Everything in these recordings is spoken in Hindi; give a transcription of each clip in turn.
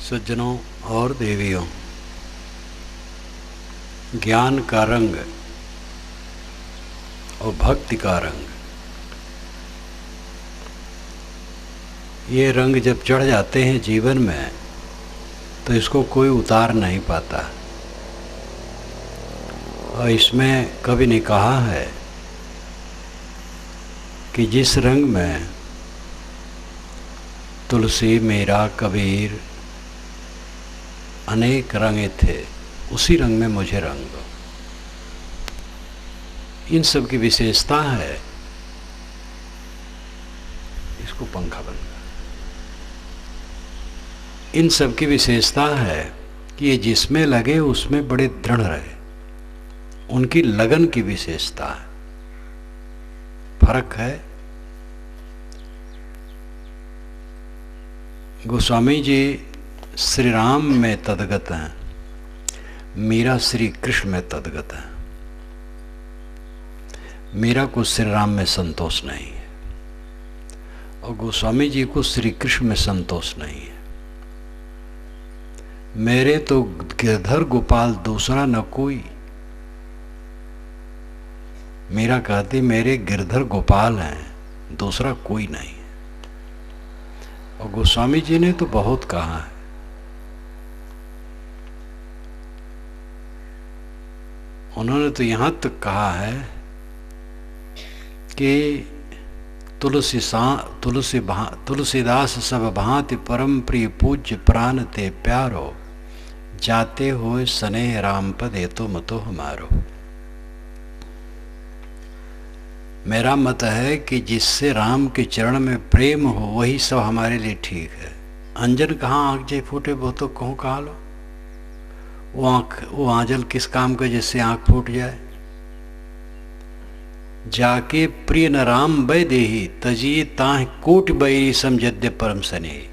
सज्जनों और देवियों, ज्ञान का रंग और भक्ति का रंग, ये रंग जब चढ़ जाते हैं जीवन में तो इसको कोई उतार नहीं पाता। और इसमें कवि ने कहा है कि जिस रंग में तुलसी, मीरा, कबीर अनेक रंगे थे, उसी रंग में मुझे रंग दो। इन सब की विशेषता है, इसको पंखा बन गया, इन सब की विशेषता है कि ये जिसमें लगे उसमें बड़े दृढ़ रहे। उनकी लगन की विशेषता है। फर्क है। गोस्वामी जी श्री राम में तदगत हैं, मीरा श्री कृष्ण में तदगत है। मीरा को श्री राम में संतोष नहीं है और गोस्वामी जी को श्री कृष्ण में संतोष नहीं है। मेरे तो गिरधर गोपाल दूसरा न कोई। मीरा कहती मेरे गिरधर गोपाल हैं, दूसरा कोई नहीं। और गोस्वामी जी ने तो बहुत कहा है। उन्होंने तो यहाँ तक कहा है कि तुलसीदास सब भांति परम प्रिय पूज्य प्राण ते प्यारो, जाते होए स्नेह राम पद तो मतो हमारो। मेरा मत है कि जिससे राम के चरण में प्रेम हो वही सब हमारे लिए ठीक है। अंजन कहाँ आँख जे फूटे वो तो कहूँ कहा लो। वो आंचल किस काम का जिससे आँख फूट जाए। जाके प्रिय न राम बै देही, तजिए ताह कोट बैरी समझद्य परम सने।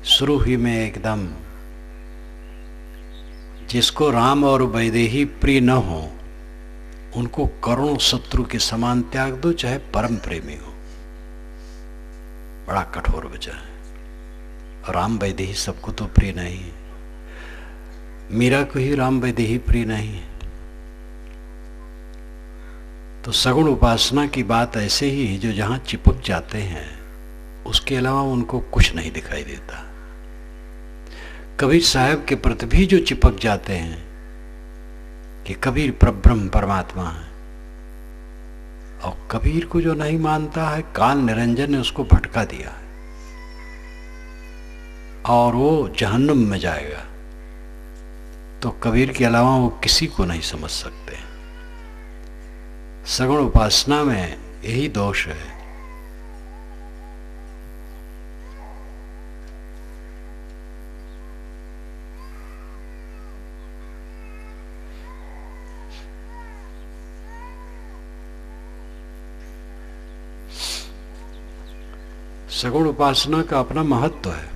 शुरू ही में एकदम जिसको राम और वैदेही प्रिय न हो उनको करोड़ों शत्रु के समान त्याग दो, चाहे परम प्रेमी हो। बड़ा कठोर वचन है। राम वैदेही सबको तो प्रिय नहीं है। मीरा को ही राम वैदेही प्रिय नहीं है। तो सगुण उपासना की बात ऐसे ही है, जो जहां चिपक जाते हैं उसके अलावा उनको कुछ नहीं दिखाई देता। कबीर साहब के प्रति भी जो चिपक जाते हैं कि कबीर परब्रह्म परमात्मा है, और कबीर को जो नहीं मानता है, काल निरंजन ने उसको भटका दिया है और वो जहन्नुम में जाएगा। तो कबीर के अलावा वो किसी को नहीं समझ सकते। सगुण उपासना में यही दोष है। सगुण उपासना का अपना महत्व है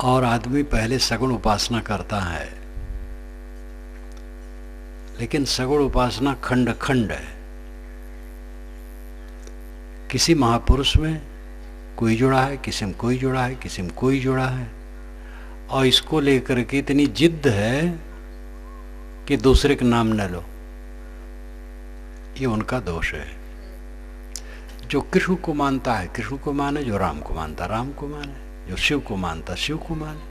और आदमी पहले सगुण उपासना करता है, लेकिन सगुण उपासना खंड खंड है। किसी महापुरुष में कोई जुड़ा है, किसी में कोई जुड़ा है, किसी में कोई जुड़ा है, और इसको लेकर के इतनी जिद्द है कि दूसरे का नाम न लो। ये उनका दोष है। जो कृष्ण को मानता है कृष्ण को माने, जो राम को मानता राम को माने, जो शिव को मानता शिव को माने,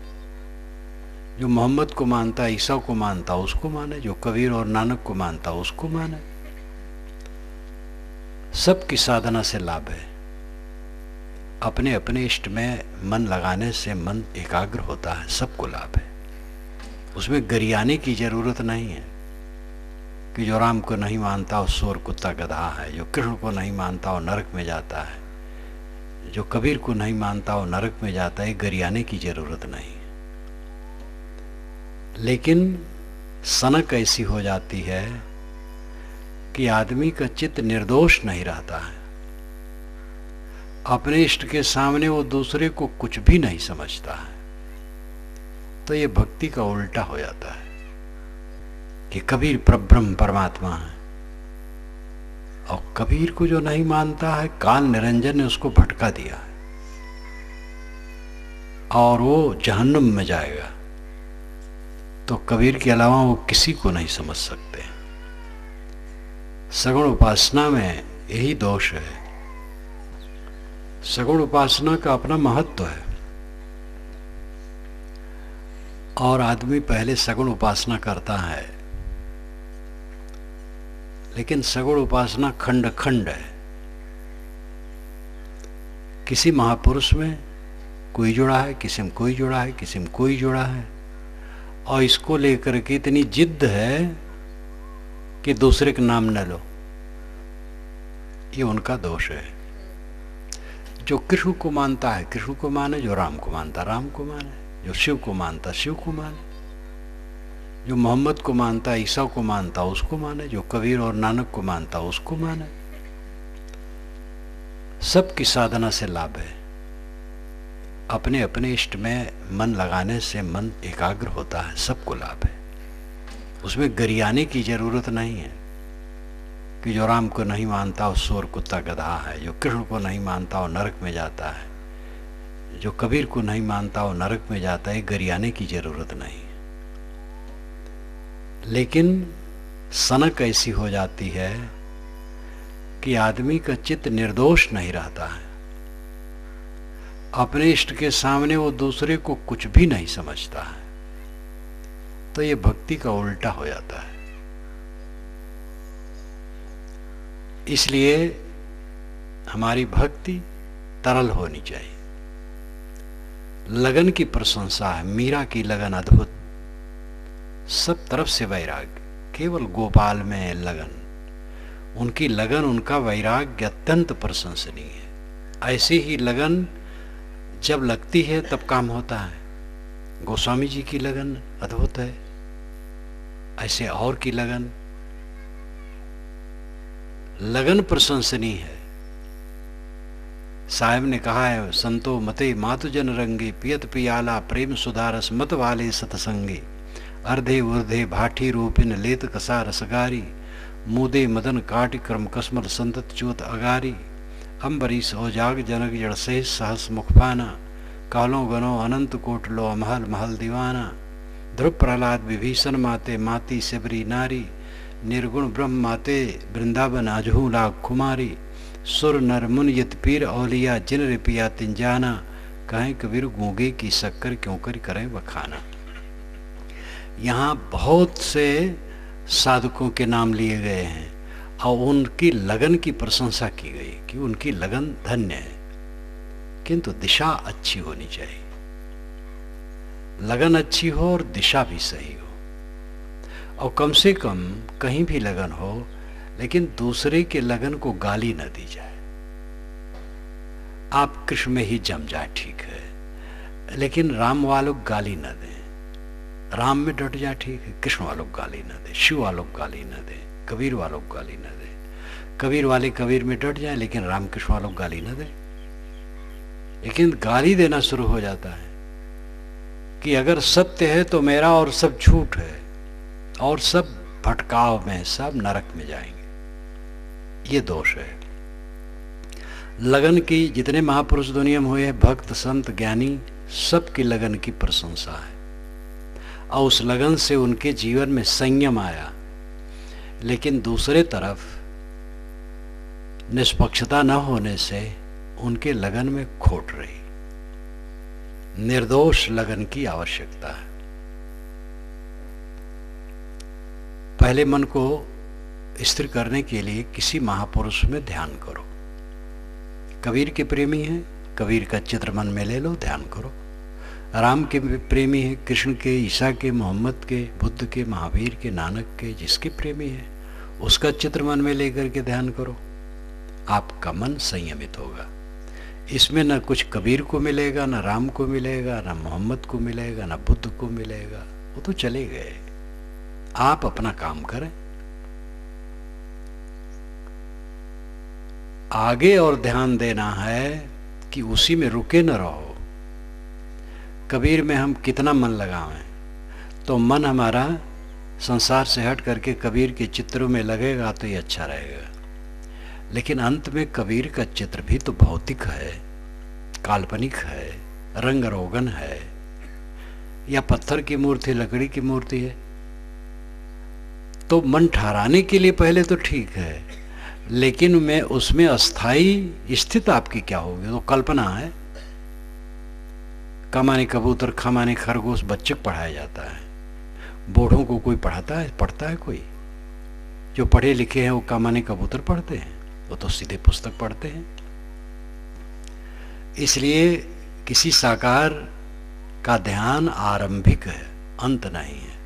जो मोहम्मद को मानता ईसा को मानता उसको माने, जो कबीर और नानक को मानता उसको माने। सबकी साधना से लाभ है। अपने अपने इष्ट में मन लगाने से मन एकाग्र होता है, सबको लाभ है। उसमें गरियाने की जरूरत नहीं है कि जो राम को नहीं मानता वो सोर कुत्ता गधा है, जो कृष्ण को नहीं मानता वो नरक में जाता है, जो कबीर को नहीं मानता वो नरक में जाता है। गरियाने की जरूरत नहीं। लेकिन सनक ऐसी हो जाती है कि आदमी का चित्त निर्दोष नहीं रहता है। अपने इष्ट के सामने वो दूसरे को कुछ भी नहीं समझता है। तो ये भक्ति का उल्टा हो जाता है। कि कबीर परब्रह्म परमात्मा है। और कबीर को जो नहीं मानता है, काल निरंजन ने उसको भटका दिया है और वो जहन्नुम में जाएगा। तो कबीर के अलावा वो किसी को नहीं समझ सकते। सगुण उपासना में यही दोष है। सगुण उपासना का अपना महत्व है और आदमी पहले सगुण उपासना करता है, लेकिन सगुण उपासना खंड खंड है। किसी महापुरुष में कोई जुड़ा है, किसी में कोई जुड़ा है, किसी में कोई जुड़ा है, और इसको लेकर के इतनी जिद्द है कि दूसरे का नाम न लो। ये उनका दोष है। जो कृष्ण को मानता है कृष्ण को माने, जो राम को मानता राम को माने, जो शिव को मानता शिव को माने, जो मोहम्मद को मानता ईसा को मानता उसको माने, जो कबीर और नानक को मानता उसको माने। सबकी साधना से लाभ है। अपने अपने इष्ट में मन लगाने से मन एकाग्र होता है, सबको लाभ है। उसमें गरियाने की जरूरत नहीं है कि जो राम को नहीं मानता वो सूअर कुत्ता गधा है, जो कृष्ण को नहीं मानता वो नरक में जाता है, जो कबीर को नहीं मानता वो नरक में जाता है। गरियाने की जरूरत नहीं। लेकिन सनक ऐसी हो जाती है कि आदमी का चित्त निर्दोष नहीं रहता है। अपने इष्ट के सामने वो दूसरे को कुछ भी नहीं समझता है। तो ये भक्ति का उल्टा हो जाता है। इसलिए हमारी भक्ति तरल होनी चाहिए। लगन की प्रशंसा है। मीरा की लगन अद्भुत, सब तरफ से वैराग्य, केवल गोपाल में है लगन। उनकी लगन, उनका वैराग्य अत्यंत प्रशंसनीय है। ऐसी ही लगन जब लगती है तब काम होता है। गोस्वामी जी की लगन अद्भुत है। ऐसे और की लगन प्रशंसनीय है। साहब ने कहा है, संतो मते मातु जन रंगे, पियत पियाला प्रेम सुधारस मत वाले सतसंगे, अर्धे उर्धे भाठी रूपिन लेत कसा रसगारी, मुदे मदन काटि क्रम कसमल संतत चोत अगारी, अम्बरीश ओजाग जनक जड़ सहित सहस मुखपाना, कालो गनो अनंत कोट लो महल महल दीवाना, ध्रुव प्रहलाद विभीषण माते माती सिबरी नारी, निर्गुण ब्रह्म माते वृंदावन अजहू लाख कुमारी, सुर नर मुन यत पीर औलिया जिन रिपिया तिंजाना, कहें कबीर गूंगे की शक्कर क्यों कर करें बखाना। यहाँ बहुत से साधकों के नाम लिए गए हैं और उनकी लगन की प्रशंसा की गई कि उनकी लगन धन्य है, किंतु दिशा अच्छी होनी चाहिए। लगन अच्छी हो और दिशा भी सही हो, और कम से कम कहीं भी लगन हो लेकिन दूसरे के लगन को गाली न दी जाए। आप कृष्ण में ही जम जाए ठीक है, लेकिन राम वालों गाली न दें। राम में डट जाए ठीक है, कृष्ण वालों गाली न दे, शिव वालों गाली न दे, कबीर वालों गाली न दे। कबीर वाले कबीर में डट जाए लेकिन रामकृष्ण वालों गाली न दे। लेकिन गाली देना शुरू हो जाता है कि अगर सत्य है तो मेरा और सब झूठ है, और सब भटकाव में, सब नरक में जाएंगे। ये दोष है। लगन की जितने महापुरुष दुनिया में हुए हैं, भक्त संत ज्ञानी, सबकी लगन की प्रशंसा है और उस लगन से उनके जीवन में संयम आया। लेकिन दूसरे तरफ निष्पक्षता न होने से उनके लगन में खोट रही। निर्दोष लगन की आवश्यकता है। पहले मन को स्थिर करने के लिए किसी महापुरुष में ध्यान करो। कबीर के प्रेमी हैं, कबीर का चित्र मन में ले लो, ध्यान करो। राम के प्रेमी है, कृष्ण के, ईसा के, मोहम्मद के, बुद्ध के, महावीर के, नानक के, जिसके प्रेमी है उसका चित्र मन में लेकर के ध्यान करो। आपका मन संयमित होगा। इसमें न कुछ कबीर को मिलेगा, न राम को मिलेगा, न मोहम्मद को मिलेगा, न बुद्ध को मिलेगा, वो तो चले गए। आप अपना काम करें। आगे और ध्यान देना है कि उसी में रुके न रहो। कबीर में हम कितना मन लगावें तो मन हमारा संसार से हट करके कबीर के चित्रों में लगेगा तो ये अच्छा रहेगा, लेकिन अंत में कबीर का चित्र भी तो भौतिक है, काल्पनिक है, रंग रोगन है, या पत्थर की मूर्ति, लकड़ी की मूर्ति है। तो मन ठहराने के लिए पहले तो ठीक है, लेकिन मैं उसमें अस्थाई स्थित आपकी क्या होगी? तो कल्पना है। कमाने कबूतर खमाने खरगोश बच्चे को पढ़ाया जाता है, बूढ़ों को कोई पढ़ाता है? पढ़ता है कोई? जो पढ़े लिखे हैं वो कमाने कबूतर पढ़ते हैं? वो तो सीधे पुस्तक पढ़ते हैं। इसलिए किसी साकार का ध्यान आरंभिक है, अंत नहीं है।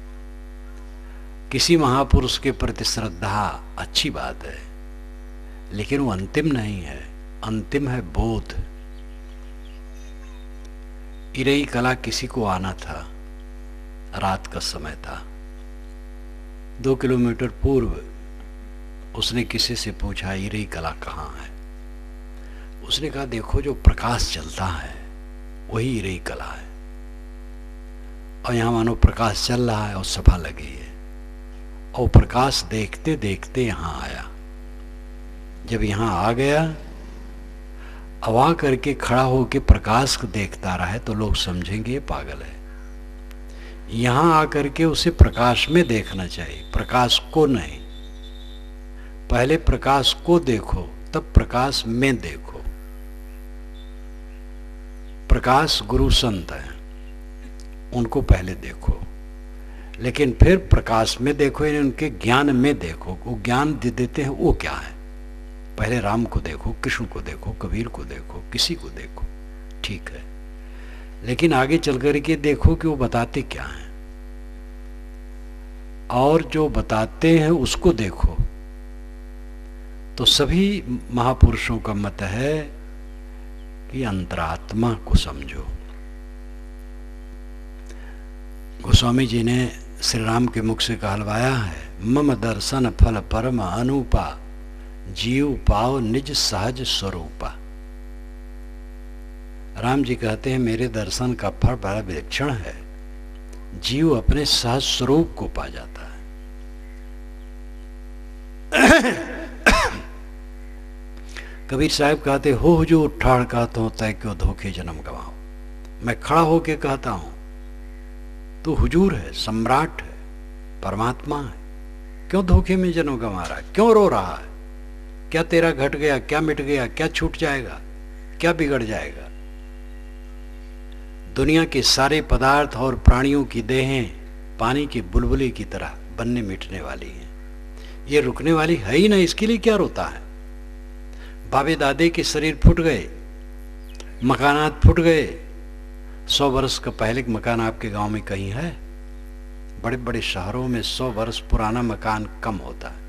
किसी महापुरुष के प्रति श्रद्धा अच्छी बात है, लेकिन वो अंतिम नहीं है। अंतिम है बोध। इरई कला किसी को आना था, रात का समय था, 2 किलोमीटर पूर्व उसने किसी से पूछा इरई कला कहाँ है? उसने कहा देखो जो प्रकाश चलता है वही इरई कला है। और यहां मानो प्रकाश चल रहा है और सभा लगी है, और प्रकाश देखते देखते यहां आया। जब यहां आ गया, अवा करके खड़ा होकर प्रकाश को देखता रहा है तो लोग समझेंगे ये पागल है। यहां आकर के उसे प्रकाश में देखना चाहिए, प्रकाश को नहीं। पहले प्रकाश को देखो, तब प्रकाश में देखो। प्रकाश गुरु संत है, उनको पहले देखो, लेकिन फिर प्रकाश में देखो, यानी उनके ज्ञान में देखो। वो ज्ञान दे देते हैं, वो क्या है? पहले राम को देखो, कृष्ण को देखो, कबीर को देखो, किसी को देखो, ठीक है, लेकिन आगे चल करके देखो कि वो बताते क्या हैं, और जो बताते हैं उसको देखो। तो सभी महापुरुषों का मत है कि अंतरात्मा को समझो। गोस्वामी जी ने श्री राम के मुख से कहलवाया है, मम दर्शन फल परम अनुपा, जीव पाओ निज सहज स्वरूपा। राम जी कहते हैं मेरे दर्शन का फल बड़ा विलक्षण है, जीव अपने सहज स्वरूप को पा जाता है। कबीर साहब कहते हो हुजूर ठाड़ कहता हूं तय क्यों धोखे जन्म गवाओ। मैं खड़ा होके कहता हूं तू हुजूर है, सम्राट है, परमात्मा है, क्यों धोखे में जन्म गंवा रहा है? क्यों रो रहा है? क्या तेरा घट गया? क्या मिट गया? क्या छूट जाएगा? क्या बिगड़ जाएगा? दुनिया के सारे पदार्थ और प्राणियों की देहें पानी के बुलबुले की तरह बनने मिटने वाली हैं, ये रुकने वाली है ही नहीं। इसके लिए क्या रोता है? बाबे दादे के शरीर फूट गए, मकानात फूट गए। 100 वर्ष का पहले मकान आपके गांव में कहीं है? बड़े बड़े शहरों में 100 वर्ष पुराना मकान कम होता है,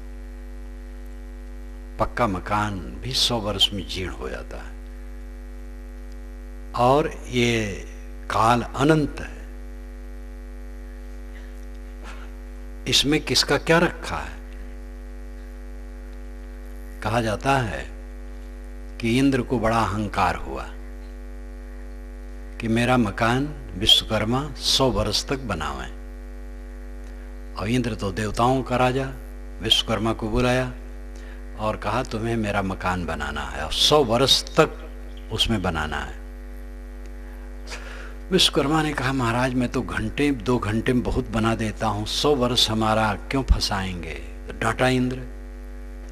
पक्का मकान भी 100 वर्ष में जीर्ण हो जाता है। और ये काल अनंत है, इसमें किसका क्या रखा है? कहा जाता है कि इंद्र को बड़ा अहंकार हुआ कि मेरा मकान विश्वकर्मा 100 वर्ष तक बनावें। और इंद्र तो देवताओं का राजा, विश्वकर्मा को बुलाया और कहा तुम्हें मेरा मकान बनाना है और 100 वर्ष तक उसमें बनाना है। विश्वकर्मा ने कहा महाराज मैं तो घंटे 2 घंटे में बहुत बना देता हूं, 100 वर्ष हमारा क्यों फंसाएंगे? डांटा इंद्र।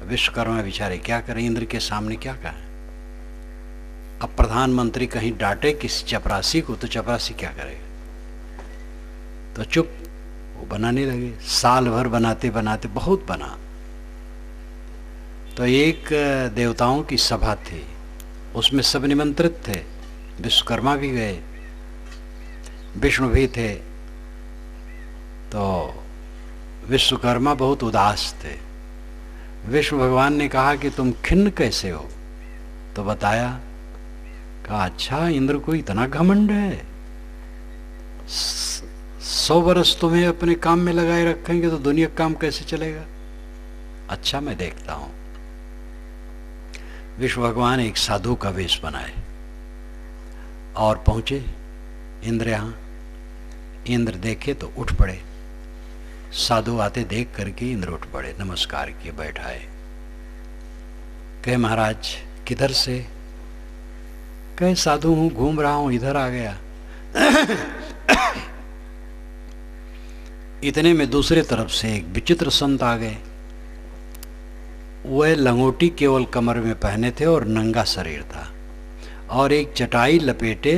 विश्वकर्मा बेचारे क्या करें, इंद्र के सामने क्या कहें? अब प्रधानमंत्री कहीं डांटे किसी चपरासी को तो चपरासी क्या करेगा? तो चुप, वो बनाने लगे। साल भर बनाते बनाते बहुत बना। तो एक देवताओं की सभा थी, उसमें सब निमंत्रित थे, विश्वकर्मा भी गए, विष्णु भी थे। तो विश्वकर्मा बहुत उदास थे। विष्णु भगवान ने कहा कि तुम खिन्न कैसे हो? तो बताया, कहा अच्छा इंद्र को इतना घमंड है, 100 वर्ष तुम्हें अपने काम में लगाए रखेंगे तो दुनिया का काम कैसे चलेगा? अच्छा मैं देखता हूं। विष्णु भगवान एक साधु का वेश बनाए और पहुंचे इंद्र यहां। इंद्र देखे तो उठ पड़े, साधु आते देख करके इंद्र उठ पड़े, नमस्कार किए, बैठाए। कहे महाराज किधर से? कहे साधु हूं, घूम रहा हूं, इधर आ गया। इतने में दूसरे तरफ से एक विचित्र संत आ गए। वह लंगोटी केवल कमर में पहने थे और नंगा शरीर था, और एक चटाई लपेटे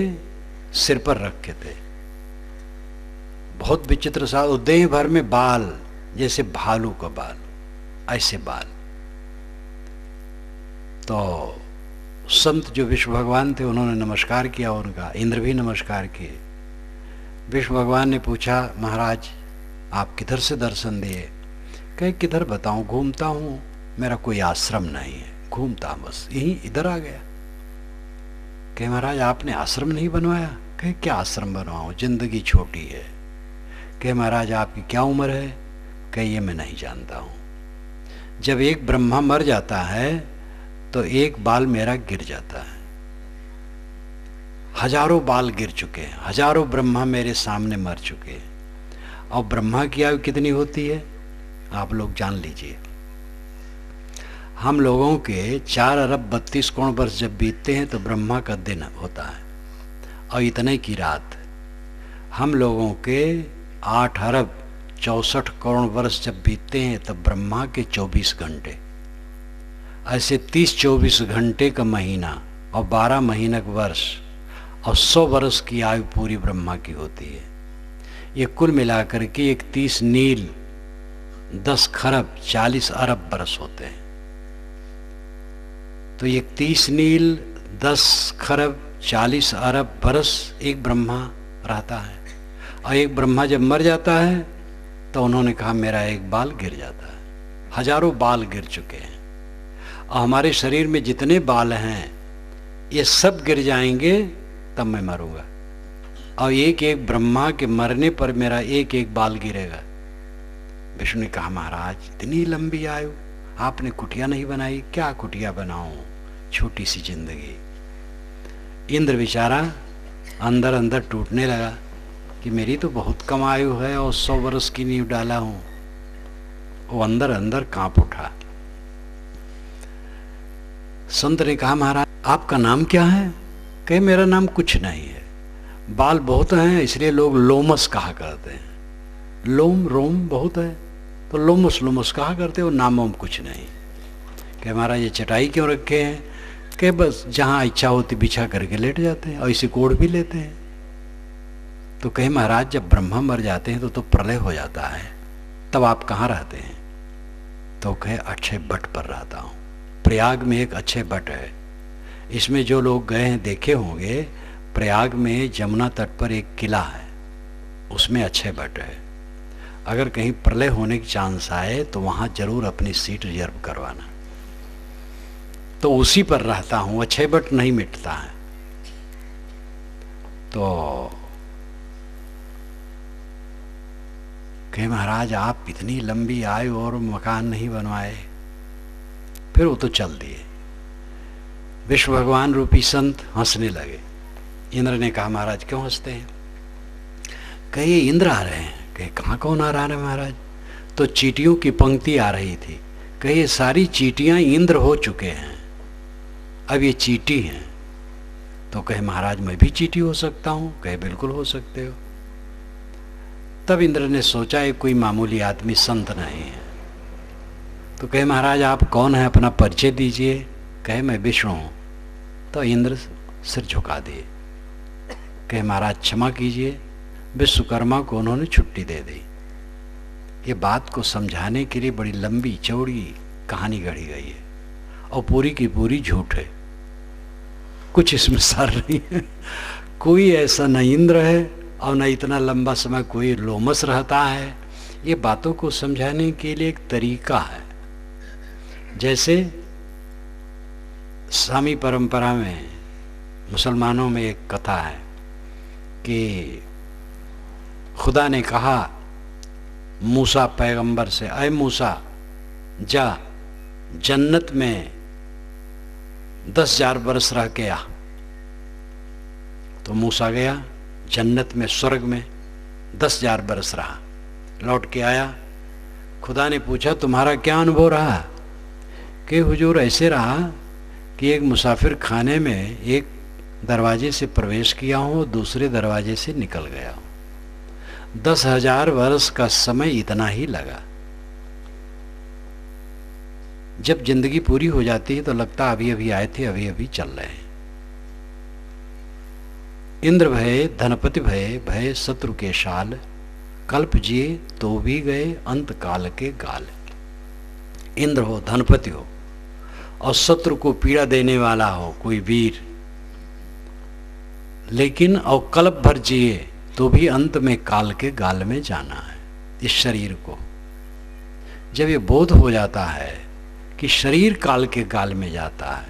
सिर पर रखे थे। बहुत विचित्र सा, देह भर में बाल, जैसे भालू का बाल, ऐसे बाल। तो संत जो विष्णु भगवान थे उन्होंने नमस्कार किया उनका, इंद्र भी नमस्कार किए। विष्णु भगवान ने पूछा महाराज आप किधर से दर्शन दिए? कहे किधर बताऊं, घूमता हूं, मेरा कोई आश्रम नहीं है, घूमता बस, यहीं इधर आ गया। कहे महाराज आपने आश्रम नहीं बनवाया? कहे क्या आश्रम बनवाऊं, जिंदगी छोटी है। कहे महाराज आपकी क्या उम्र है? कहे ये मैं नहीं जानता हूं। जब एक ब्रह्मा मर जाता है तो एक बाल मेरा गिर जाता है। हजारों बाल गिर चुके हैं, हजारों ब्रह्मा मेरे सामने मर चुके हैं। और ब्रह्मा की आयु कितनी होती है आप लोग जान लीजिए। हम लोगों के 4 अरब 32 करोड़ वर्ष जब बीतते हैं तो ब्रह्मा का दिन होता है, और इतने की रात। हम लोगों के 8 अरब 64 करोड़ वर्ष जब बीतते हैं तब ब्रह्मा के 24 घंटे। ऐसे 30-24 घंटे का महीना और 12 महीने का वर्ष और 100 वर्ष की आयु पूरी ब्रह्मा की होती है। ये कुल मिलाकर के एक 30 नील 10 खरब 40 अरब बरस होते हैं। तो ये 30 नील 10 खरब 40 अरब बरस एक ब्रह्मा रहता है। और एक ब्रह्मा जब मर जाता है तो उन्होंने कहा मेरा एक बाल गिर जाता है। हजारों बाल गिर चुके हैं, और हमारे शरीर में जितने बाल हैं ये सब गिर जाएंगे तब मैं मरूंगा, और एक एक ब्रह्मा के मरने पर मेरा एक एक बाल गिरेगा। विष्णु ने कहा महाराज इतनी लंबी आयु, आपने कुटिया नहीं बनाई? क्या कुटिया बनाऊं, छोटी सी जिंदगी। इंद्र बेचारा अंदर अंदर टूटने लगा कि मेरी तो बहुत कम आयु है और 100 वर्ष की नींव डाला हूं। वो अंदर अंदर कांप उठा। संत ने कहा महाराज आपका नाम क्या है? कहे मेरा नाम कुछ नहीं है, बाल बहुत हैं इसलिए लोग लोमस कहा करते हैं। लोम रोम बहुत है तो लोमस लोमस कहा करते हो, नाम वाम कुछ नहीं। कहे महाराज ये चटाई क्यों रखे हैं? कहे बस जहाँ इच्छा होती बिछा करके लेट जाते हैं, और इसे कोड़ भी लेते हैं। तो कहे महाराज जब ब्रह्मा मर जाते हैं तो प्रलय हो जाता है, तब आप कहाँ रहते हैं? तो कहे अक्षय वट पर रहता हूँ। प्रयाग में एक अक्षय वट है, इसमें जो लोग गए हैं देखे होंगे, प्रयाग में जमुना तट पर एक किला है, उसमें अक्षय वट है। अगर कहीं प्रलय होने की चांस आए तो वहां जरूर अपनी सीट रिजर्व करवाना। तो उसी पर रहता हूं, अक्षय वट नहीं मिटता है। तो कहे महाराज आप इतनी लंबी आयु और मकान नहीं बनवाए? फिर वो तो चल दिए। विष्णु भगवान रूपी संत हंसने लगे। इंद्र ने कहा महाराज क्यों हंसते हैं? कहे ये इंद्र आ रहे हैं। कहे कहाँ कौन आ रहा है महाराज? तो चींटियों की पंक्ति आ रही थी। कहे ये सारी चींटियां इंद्र हो चुके हैं, अब ये चींटी हैं। तो कहे महाराज मैं भी चींटी हो सकता हूं? कहे बिल्कुल हो सकते हो। तब इंद्र ने सोचा ये कोई मामूली आदमी संत नहीं है। तो कहे महाराज आप कौन है, अपना परिचय दीजिए। कहे मैं विष्णु हूं। तो इंद्र सिर झुका दिए। कहे महाराज क्षमा कीजिए, विश्वकर्मा को उन्होंने छुट्टी दे दी। ये बात को समझाने के लिए बड़ी लंबी चौड़ी कहानी गढ़ी गई है, और पूरी की पूरी झूठ है, कुछ इसमें सार नहीं है। कोई ऐसा न इंद्र है और न इतना लंबा समय कोई लोमस रहता है। ये बातों को समझाने के लिए एक तरीका है। जैसे सामी परंपरा में, मुसलमानों में एक कथा है कि खुदा ने कहा मूसा पैगंबर से, अय मूसा जा जन्नत में 10,000 बरस रह के आ। तो मूसा गया जन्नत में, स्वर्ग में 10,000 बरस रहा, लौट के आया खुदा ने पूछा तुम्हारा क्या अनुभव रहा? कि हुजूर ऐसे रहा कि एक मुसाफिर खाने में एक दरवाजे से प्रवेश किया हूँ, दूसरे दरवाजे से निकल गया हूँ। 10,000 वर्ष का समय इतना ही लगा। जब जिंदगी पूरी हो जाती है तो लगता अभी अभी आए थे, अभी अभी चल रहे हैं। इंद्र भय धनपति भय, भय शत्रु के शाल, कल्प जिए तो भी गए अंत काल के गाल। इंद्र हो, धनपति हो और शत्रु को पीड़ा देने वाला हो कोई वीर, लेकिन और कल्प भर जिए तो भी अंत में काल के गाल में जाना है। इस शरीर को जब ये बोध हो जाता है कि शरीर काल के गाल में जाता है,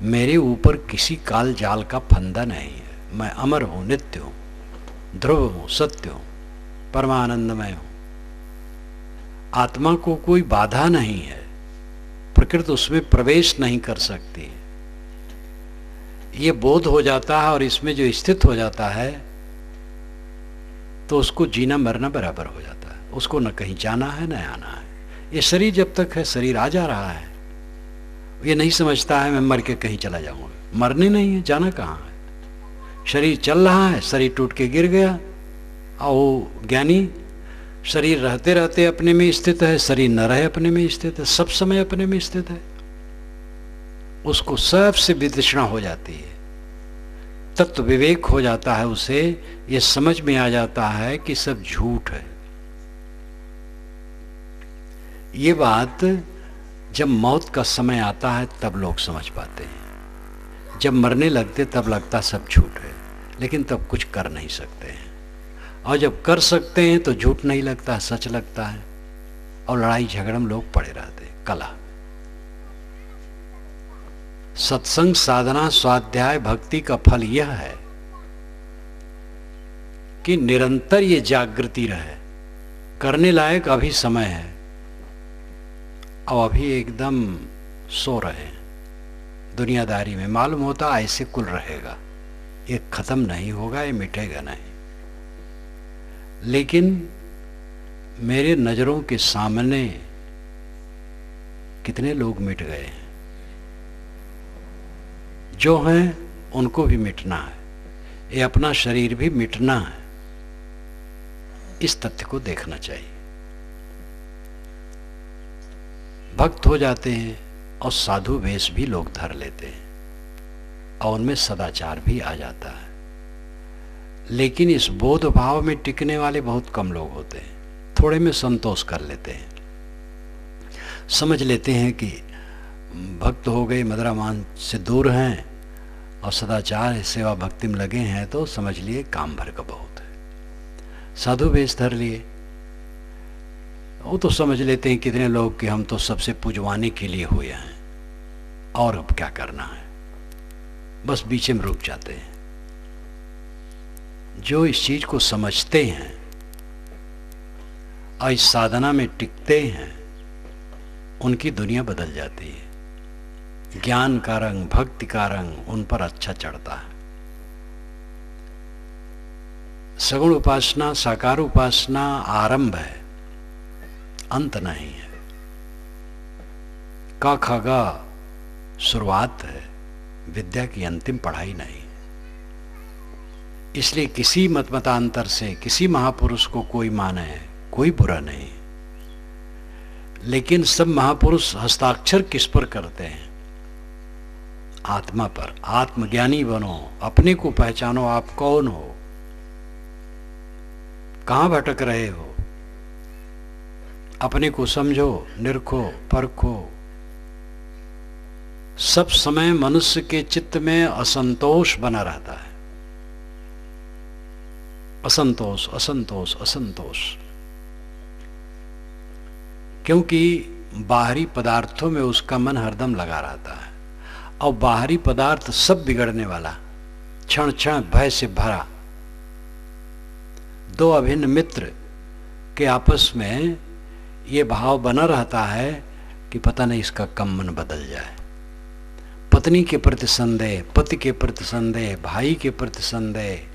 मेरे ऊपर किसी काल जाल का फंदा नहीं है, मैं अमर हूं, नित्य हूं, ध्रुव हूं, सत्य हूं, परमानंदमय हूं। आत्मा को कोई बाधा नहीं है, प्रकृति उसमें प्रवेश नहीं कर सकती है। ये बोध हो जाता है और इसमें जो स्थित हो जाता है तो उसको जीना मरना बराबर हो जाता है। उसको न कहीं जाना है न आना है। ये शरीर जब तक है, शरीर आ जा रहा है, ये नहीं समझता है मैं मर के कहीं चला जाऊंगा। मरने नहीं है, जाना कहाँ है। शरीर चल रहा है, शरीर टूट के गिर गया, और ज्ञानी शरीर रहते रहते अपने में स्थित है, शरीर न रहे अपने में स्थित है, सब समय अपने में स्थित है। उसको सबसे वितृष्णा हो जाती है, तत्व विवेक हो जाता है, उसे ये समझ में आ जाता है कि सब झूठ है। ये बात जब मौत का समय आता है तब लोग समझ पाते हैं। जब मरने लगते तब लगता सब झूठ है, लेकिन तब कुछ कर नहीं सकते हैं। और जब कर सकते हैं तो झूठ नहीं लगता, सच लगता है, और लड़ाई झगड़ में लोग पड़े रहते। कला, सत्संग, साधना, स्वाध्याय, भक्ति का फल यह है कि निरंतर ये जागृति रहे। करने लायक अभी समय है, और अभी एकदम सो रहे हैं दुनियादारी में। मालूम होता ऐसे कुल रहेगा, ये खत्म नहीं होगा, ये मिटेगा नहीं। लेकिन मेरे नजरों के सामने कितने लोग मिट गए हैं। जो हैं उनको भी मिटना है, ये अपना शरीर भी मिटना है। इस तथ्य को देखना चाहिए। भक्त हो जाते हैं और साधु वेश भी लोग धर लेते हैं, और उनमें सदाचार भी आ जाता है। लेकिन इस बोध भाव में टिकने वाले बहुत कम लोग होते हैं। थोड़े में संतोष कर लेते हैं, समझ लेते हैं कि भक्त हो गए, मदरा मान से दूर हैं और सदाचार सेवा भक्ति में लगे हैं, तो समझ लिए काम भर का बहुत है। साधु वेश धर लिए, वो तो समझ लेते हैं कितने लोग कि हम तो सबसे पुजवाने के लिए हुए हैं, और अब क्या करना है, बस बीच में रुक जाते हैं। जो इस चीज को समझते हैं और इस साधना में टिकते हैं, उनकी दुनिया बदल जाती है। ज्ञान का रंग, भक्ति का रंग उन पर अच्छा चढ़ता है। सगुण उपासना, साकार उपासना आरंभ है, अंत नहीं है। का खागा शुरुआत है, विद्या की अंतिम पढ़ाई नहीं। इसलिए किसी मतांतर से किसी महापुरुष को कोई माने, कोई बुरा नहीं। लेकिन सब महापुरुष हस्ताक्षर किस पर करते हैं? आत्मा पर। आत्मज्ञानी बनो, अपने को पहचानो, आप कौन हो, कहां भटक रहे हो, अपने को समझो, निरखो, परखो। सब समय मनुष्य के चित्त में असंतोष बना रहता है। असंतोष, असंतोष, असंतोष, क्योंकि बाहरी पदार्थों में उसका मन हरदम लगा रहता है, और बाहरी पदार्थ सब बिगड़ने वाला, क्षण क्षण भय से भरा। दो अभिन्न मित्र के आपस में ये भाव बना रहता है कि पता नहीं इसका कब मन बदल जाए। पत्नी के प्रति संदेह, पति के प्रति संदेह, भाई के प्रति संदेह,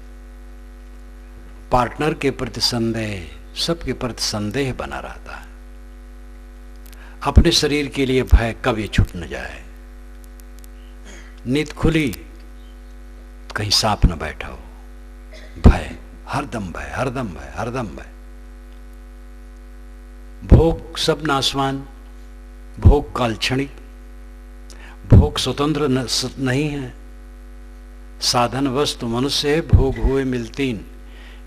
पार्टनर के प्रति संदेह, सबके प्रति संदेह बना रहता है। अपने शरीर के लिए भय कब ये छूट न जाए। नींद खुली कहीं सांप न बैठा हो, भय, हरदम भय, हरदम भय, हरदम भय। भोग सब नाशवान, भोग कालक्षणिक, भोग स्वतंत्र नहीं है। साधन वस्तु मनुष्य है, भोग हुए मिलतीन,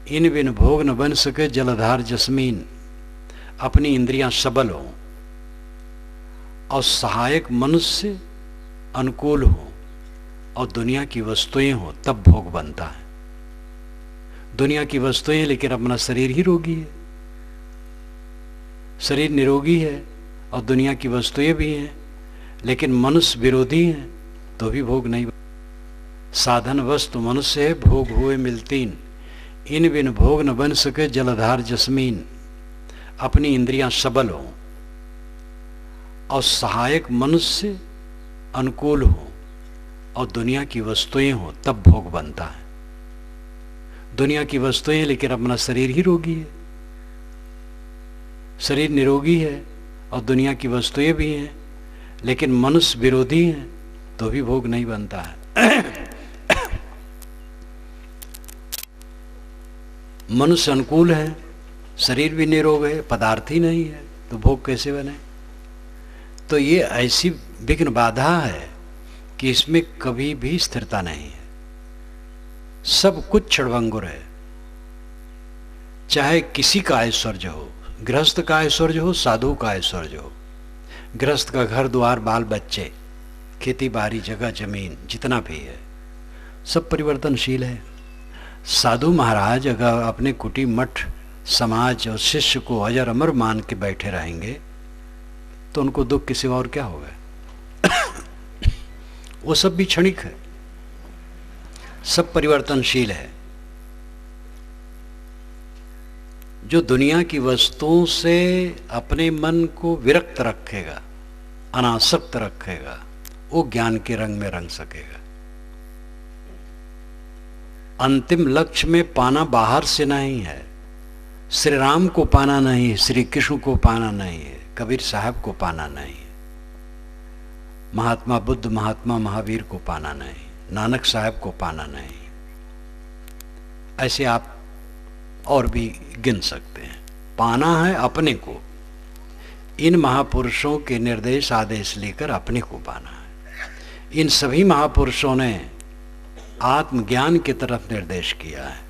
इन बिन भोग न बन सके जलधार जस्मीन। अपनी इंद्रियां सबल हो और सहायक मनुष्य अनुकूल हो और दुनिया की वस्तुएं हो, तब भोग बनता है। दुनिया की वस्तुएं लेकिन अपना शरीर ही रोगी है, शरीर निरोगी है और दुनिया की वस्तुएं भी हैं, लेकिन मनुष्य विरोधी हैं तो भी भोग नहीं। साधन वस्तु मनुष्य है, भोग हुए मिलतीन, इन बिन भोग न बन सके जलधार जस्मीन। अपनी इंद्रियां सबल हो और सहायक मनुष्य अनुकूल हो और दुनिया की वस्तुएं हो, तब भोग बनता है। दुनिया की वस्तुएं लेकिन अपना शरीर ही रोगी है, शरीर निरोगी है और दुनिया की वस्तुएं भी हैं, लेकिन मनुष्य विरोधी हैं तो भी भोग नहीं बनता है। मनुष्य अनुकूल है, शरीर भी निरोग है, पदार्थ ही नहीं है, तो भोग कैसे बने। तो ये ऐसी विघ्न बाधा है कि इसमें कभी भी स्थिरता नहीं है, सब कुछ क्षणभंगुर है। चाहे किसी का ऐश्वर्य हो, गृहस्थ का ऐश्वर्य हो, साधु का ऐश्वर्य हो, गृहस्थ का घर द्वार बाल बच्चे, खेती बाड़ी जगह जमीन जितना भी है, सब परिवर्तनशील है। साधु महाराज अगर अपने कुटी मठ समाज और शिष्य को अजर अमर मान के बैठे रहेंगे तो उनको दुख के सिवा और क्या होगा। वो सब भी क्षणिक है, सब परिवर्तनशील है। जो दुनिया की वस्तुओं से अपने मन को विरक्त रखेगा, अनासक्त रखेगा, वो ज्ञान के रंग में रंग सकेगा। अंतिम लक्ष्य में पाना बाहर से नहीं है, श्री राम को पाना नहीं है, श्री कृष्ण को पाना नहीं है, कबीर साहब को पाना नहीं है, महात्मा बुद्ध महात्मा महावीर को पाना नहीं, नानक साहब को पाना नहीं। ऐसे आप और भी गिन सकते हैं। पाना है अपने को, इन महापुरुषों के निर्देश आदेश लेकर अपने को पाना है। इन सभी महापुरुषों ने आत्मज्ञान की तरफ निर्देश किया है।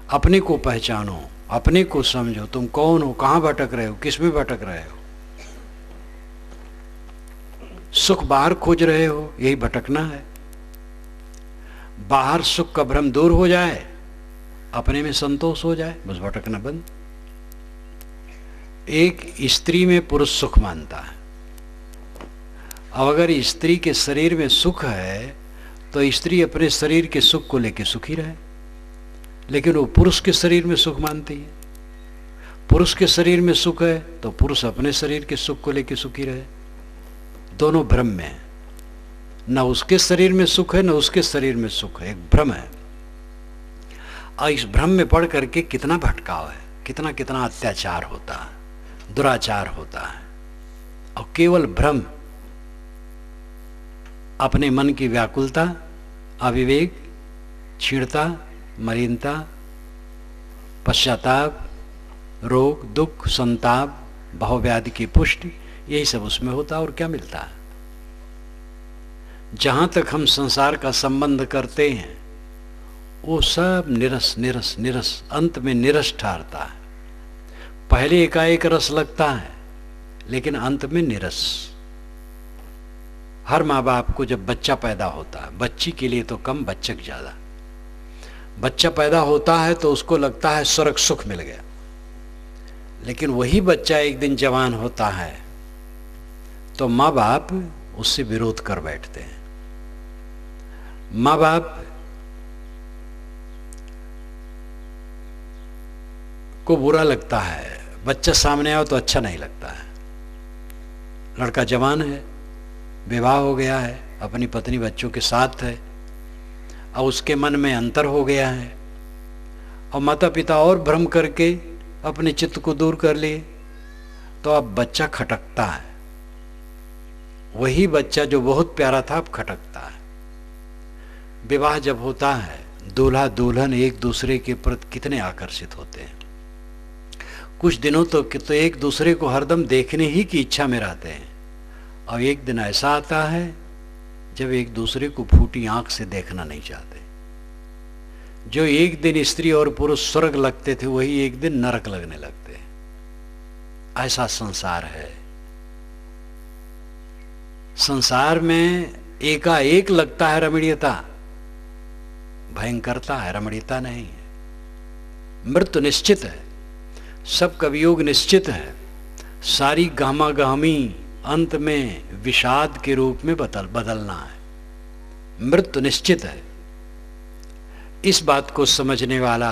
अपने को पहचानो, अपने को समझो, तुम कौन हो, कहां भटक रहे हो, किस में भटक रहे हो। सुख बाहर खोज रहे हो, यही भटकना है। बाहर सुख का भ्रम दूर हो जाए, अपने में संतोष हो जाए, बस भटकना बंद। एक स्त्री में पुरुष सुख मानता है। अब अगर स्त्री के शरीर में सुख है तो स्त्री अपने शरीर के सुख को लेकर सुखी रहे, लेकिन वो पुरुष के शरीर में सुख मानती है। पुरुष के शरीर में सुख है तो पुरुष अपने शरीर के सुख को लेकर सुखी रहे। दोनों भ्रम में है, न उसके शरीर में सुख है न उसके शरीर में सुख है, एक भ्रम है। और इस भ्रम में पड़ करके कितना भटकाव है, कितना कितना अत्याचार होता है, दुराचार होता है। और केवल भ्रम, अपने मन की व्याकुलता, अविवेक, क्षीणता, मलिनता, पश्चाताप, रोग, दुख, संताप, भावव्याधि की पुष्टि, यही सब उसमें होता है। और क्या मिलता है। जहां तक हम संसार का संबंध करते हैं वो सब निरस निरस निरस, अंत में निरस ठहरता है। पहले एकाएक रस लगता है लेकिन अंत में निरस। हर माँ बाप को जब बच्चा पैदा होता है, बच्ची के लिए तो कम, बच्चक ज्यादा, बच्चा पैदा होता है तो उसको लगता है स्वर्ग सुख मिल गया। लेकिन वही बच्चा एक दिन जवान होता है तो माँ बाप उससे विरोध कर बैठते हैं। माँ बाप को बुरा लगता है, बच्चा सामने आओ तो अच्छा नहीं लगता है। लड़का जवान है, विवाह हो गया है, अपनी पत्नी बच्चों के साथ है, और उसके मन में अंतर हो गया है, और माता पिता और भ्रम करके अपने चित्त को दूर कर लिए, तो अब बच्चा खटकता है, वही बच्चा जो बहुत प्यारा था अब खटकता है। विवाह जब होता है, दूल्हा दुल्हन एक दूसरे के प्रति कितने आकर्षित होते हैं। कुछ दिनों तो एक दूसरे को हरदम देखने ही की इच्छा में रहते हैं, और एक दिन ऐसा आता है जब एक दूसरे को फूटी आंख से देखना नहीं चाहते। जो एक दिन स्त्री और पुरुष स्वर्ग लगते थे वही एक दिन नरक लगने लगते हैं। ऐसा संसार है। संसार में एकाएक लगता है रमणीयता, भयंकरता है, रमणीयता नहीं है। मृत्यु निश्चित है, सब कवियोग निश्चित है, सारी गहमा गहमी अंत में विषाद के रूप में बदलना है। मृत्यु निश्चित है। इस बात को समझने वाला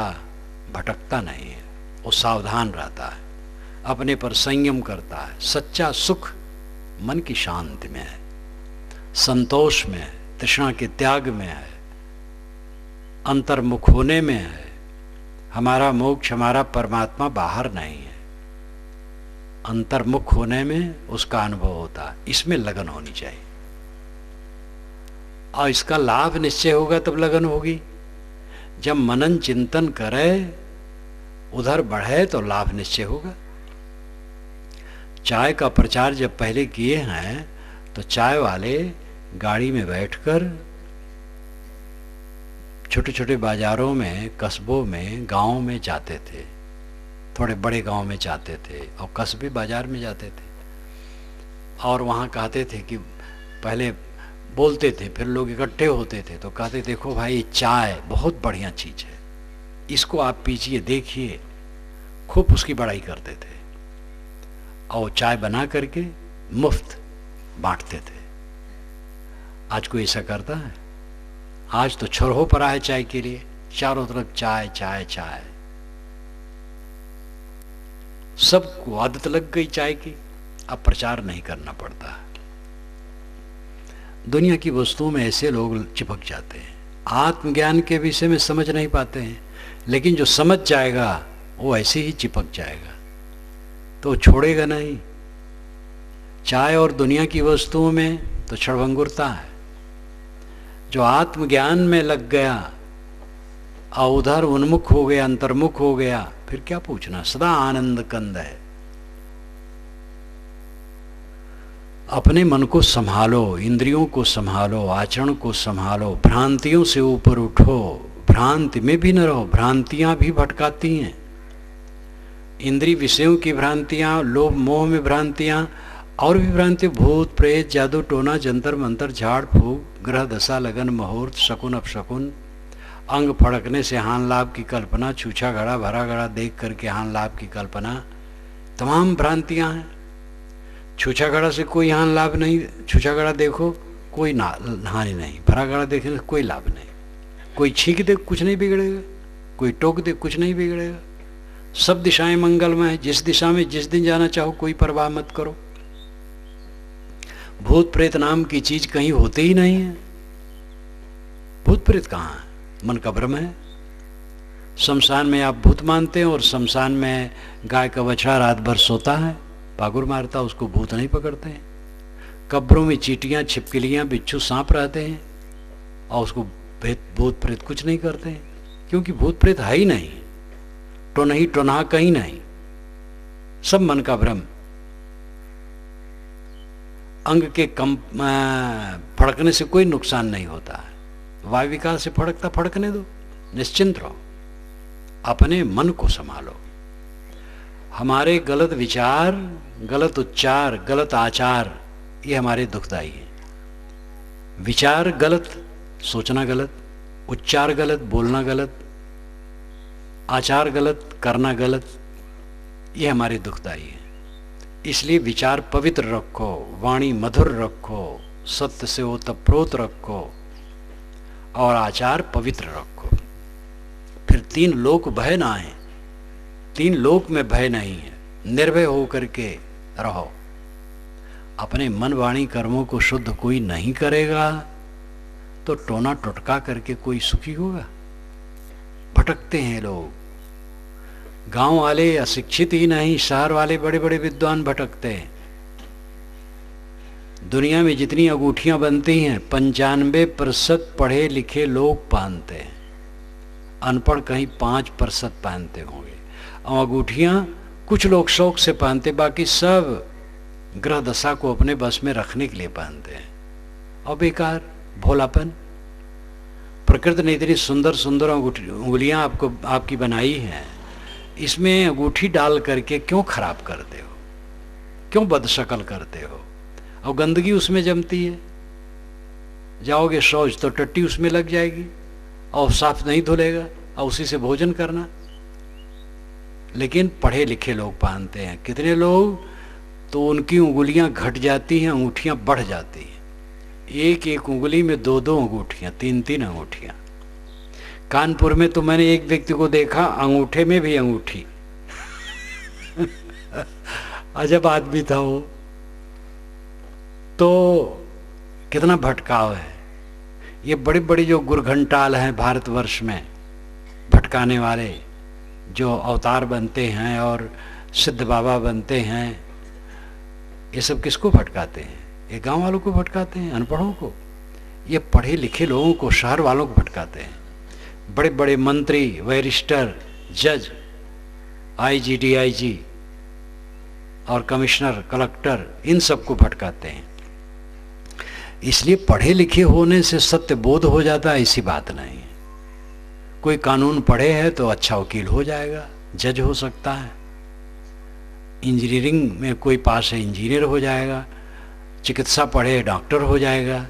भटकता नहीं है, वो सावधान रहता है, अपने पर संयम करता है। सच्चा सुख मन की शांति में है, संतोष में है, तृष्णा के त्याग में है, अंतर्मुख होने में है। हमारा मोक्ष, हमारा परमात्मा बाहर नहीं है, अंतर्मुख होने में उसका अनुभव होता है। इसमें लगन होनी चाहिए, और इसका लाभ निश्चय होगा तब लगन होगी। जब मनन चिंतन करे, उधर बढ़े, तो लाभ निश्चय होगा। चाय का प्रचार जब पहले किए हैं तो चाय वाले गाड़ी में बैठकर छोटे छोटे बाजारों में, कस्बों में, गांवों में जाते थे। थोड़े बड़े गांव में जाते थे और कस्बे बाजार में जाते थे, और वहाँ कहते थे कि पहले बोलते थे, फिर लोग इकट्ठे होते थे तो कहते, देखो भाई चाय बहुत बढ़िया चीज़ है, इसको आप पीजिए, देखिए। खूब उसकी बड़ाई करते थे, और चाय बना करके मुफ्त बांटते थे। आज कोई ऐसा करता है? आज तो छोरहो पड़ा है चाय के लिए, चारों तरफ चाय चाय चाय। सबको आदत लग गई चाय की, अब प्रचार नहीं करना पड़ता है। दुनिया की वस्तुओं में ऐसे लोग चिपक जाते हैं, आत्मज्ञान के विषय में समझ नहीं पाते हैं, लेकिन जो समझ जाएगा वो ऐसे ही चिपक जाएगा, तो छोड़ेगा नहीं। चाय और दुनिया की वस्तुओं में तो क्षणभंगुरता है। जो आत्मज्ञान में लग गया और उधर उन्मुख हो गया, अंतर्मुख हो गया, फिर क्या पूछना, सदा आनंद कंद है। अपने मन को संभालो, इंद्रियों को संभालो, आचरण को संभालो, भ्रांतियों से ऊपर उठो, भ्रांति में भी न रहो। भ्रांतियां भी भटकाती हैं, इंद्रिय विषयों की भ्रांतियां, लोभ मोह में भ्रांतियां, और भी भ्रांति, भूत प्रेत, जादू टोना, जंतर मंतर, झाड़ फूक, ग्रह दशा, लगन मुहूर्त, शकुन अपशकुन, अंग फड़कने से हान लाभ की कल्पना, छूछा घड़ा भरा घड़ा देख करके हान लाभ की कल्पना, तमाम भ्रांतियां हैं। छूछा घड़ा से कोई हान लाभ नहीं, छूछा घड़ा देखो कोई हानि नहीं, भरा घड़ा देखने से कोई लाभ नहीं। कोई छींक दे कुछ नहीं बिगड़ेगा, कोई टोक दे कुछ नहीं बिगड़ेगा। सब दिशाएं मंगलमय है, जिस दिशा में जिस दिन जाना चाहो कोई परवाह मत करो। भूत प्रेत नाम की चीज कहीं होते ही नहीं है। भूत प्रेत कहाँ है? मन का भ्रम है। शमशान में आप भूत मानते हैं, और शमशान में गाय का बछड़ा रात भर सोता है, पागुर मारता, उसको भूत नहीं पकड़ते हैं। कब्रों में चींटियां, छिपकलियां, बिच्छू, सांप रहते हैं, और उसको भूत प्रेत कुछ नहीं करते हैं, क्योंकि भूत प्रेत है ही नहीं, टोनही टोनहा कहीं नहीं, सब मन का भ्रम। अंग के कम फड़कने से कोई नुकसान नहीं होता है, वायु विकार से फड़कता फड़कने दो, निश्चिंत रहो, अपने मन को संभालो। हमारे गलत विचार, गलत उच्चार, गलत आचार, ये हमारे दुखदाई है। विचार गलत, सोचना गलत, उच्चार गलत, बोलना गलत, आचार गलत, करना गलत, ये हमारे दुखदाई है। इसलिए विचार पवित्र रखो, वाणी मधुर रखो, सत्य से ओतप्रोत रखो, और आचार पवित्र रखो। फिर तीन लोक भय ना है, तीन लोक में भय नहीं है। निर्भय होकर के रहो। अपने मन वाणी कर्मों को शुद्ध कोई नहीं करेगा तो टोना टुटका करके कोई सुखी होगा? भटकते हैं लोग। गांव वाले अशिक्षित ही नहीं, शहर वाले बड़े बड़े विद्वान भटकते हैं। दुनिया में जितनी अंगूठियां बनती हैं 95% पढ़े लिखे लोग पहनते हैं, अनपढ़ कहीं 5% पहनते होंगे। और अंगूठियां कुछ लोग शौक से पहनते, बाकी सब ग्रह दशा को अपने बस में रखने के लिए पहनते हैं। और बेकार, भोलापन। प्रकृति ने इतनी सुंदर सुंदर उंगलियां आपको आपकी बनाई हैं, इसमें अंगूठी डाल करके क्यों खराब करते हो, क्यों बदशक्ल करते हो? और गंदगी उसमें जमती है, जाओगे शौच तो टट्टी उसमें लग जाएगी और साफ नहीं धुलेगा और उसी से भोजन करना। लेकिन पढ़े लिखे लोग पहनते हैं, कितने लोग तो उनकी उंगलियां घट जाती हैं, अंगूठियां बढ़ जाती हैं। एक एक उंगली में 2-2 अंगूठियां, 3-3 अंगूठियां। कानपुर में तो मैंने एक व्यक्ति को देखा अंगूठे में भी अंगूठी अजब आदमी था वो। तो कितना भटकाव है। ये बड़ी बड़ी जो गुरघंटाल हैं भारतवर्ष में, भटकाने वाले जो अवतार बनते हैं और सिद्ध बाबा बनते हैं, ये सब किसको भटकाते हैं? ये गांव वालों को भटकाते हैं, अनपढ़ों को। ये पढ़े लिखे लोगों को, शहर वालों को भटकाते हैं। बड़े बड़े मंत्री, बैरिस्टर, जज, आईजी, डीआईजी और कमिश्नर, कलेक्टर, इन सबको भटकाते हैं। इसलिए पढ़े लिखे होने से सत्य बोध हो जाता है, ऐसी बात नहीं है। कोई कानून पढ़े है तो अच्छा वकील हो जाएगा, जज हो सकता है। इंजीनियरिंग में कोई पास है, इंजीनियर हो जाएगा। चिकित्सा पढ़े, डॉक्टर हो जाएगा।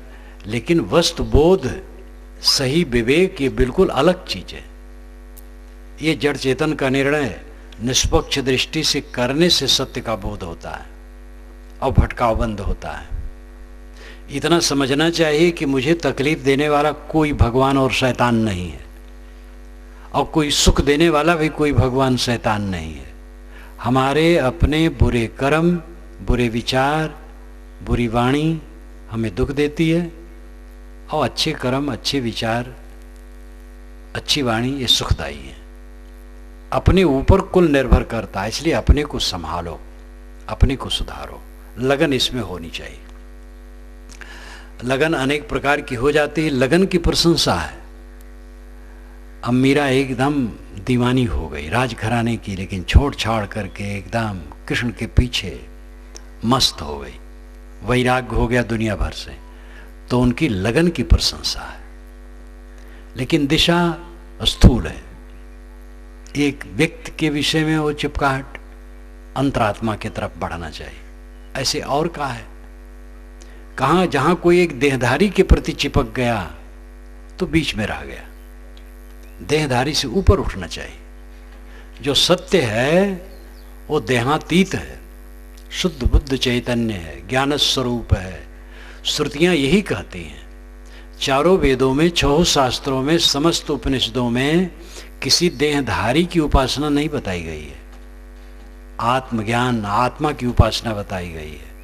लेकिन वस्तु बोध, सही विवेक, ये बिल्कुल अलग चीज है। ये जड़ चेतन का निर्णय निष्पक्ष दृष्टि से करने से सत्य का बोध होता है और भटकाव बंद होता है। इतना समझना चाहिए कि मुझे तकलीफ देने वाला कोई भगवान और शैतान नहीं है, और कोई सुख देने वाला भी कोई भगवान शैतान नहीं है। हमारे अपने बुरे कर्म, बुरे विचार, बुरी वाणी हमें दुख देती है, और अच्छे कर्म, अच्छे विचार, अच्छी वाणी ये सुखदायी है। अपने ऊपर कुल निर्भर करता है, इसलिए अपने को संभालो, अपने को सुधारो। लगन इसमें होनी चाहिए। लगन अनेक प्रकार की हो जाती है। लगन की प्रशंसा है। अब मीरा एकदम दीवानी हो गई राजघराने की, लेकिन छोड़ छाड़ करके एकदम कृष्ण के पीछे मस्त हो गई, वैराग्य हो गया दुनिया भर से, तो उनकी लगन की प्रशंसा है। लेकिन दिशा स्थूल है। एक व्यक्ति के विषय में वो चिपकाहट अंतरात्मा की तरफ बढ़ना चाहिए। ऐसे और का है कहाँ? जहां कोई एक देहधारी के प्रति चिपक गया तो बीच में रह गया। देहधारी से ऊपर उठना चाहिए। जो सत्य है वो देहातीत है, शुद्ध बुद्ध चैतन्य है, ज्ञान स्वरूप है। श्रुतियां यही कहती हैं। चारों वेदों में, 6 शास्त्रों में, समस्त उपनिषदों में किसी देहधारी की उपासना नहीं बताई गई है। आत्मज्ञान, आत्मा की उपासना बताई गई है।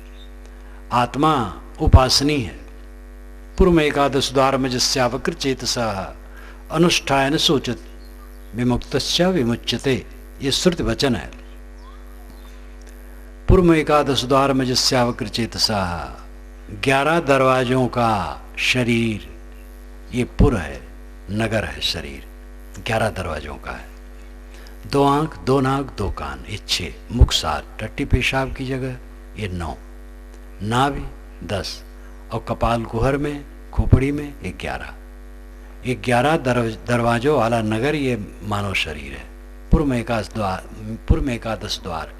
आत्मा उपासनी है। पूर्व एकादश द्वार मजस्यावकृत चेतसा अनुष्ठान सोचत विमुक्तस्य विमुच्यते, ये श्रुति वचन है। पूर्व एकादश द्वार मजस्यावकृत चेतसा, 11 दरवाजों का शरीर, ये पुर है, नगर है शरीर, 11 दरवाजों का है। 2 आंख, 2 नाक, 2 कान, ये 6, मुख 7, टट्टी पेशाब की जगह ये 9, नाभि 10, और कपाल कुहर में, खोपड़ी में 11। ये 11 दरवाजों वाला नगर ये मानव शरीर है। पूर्व एकादश द्वार।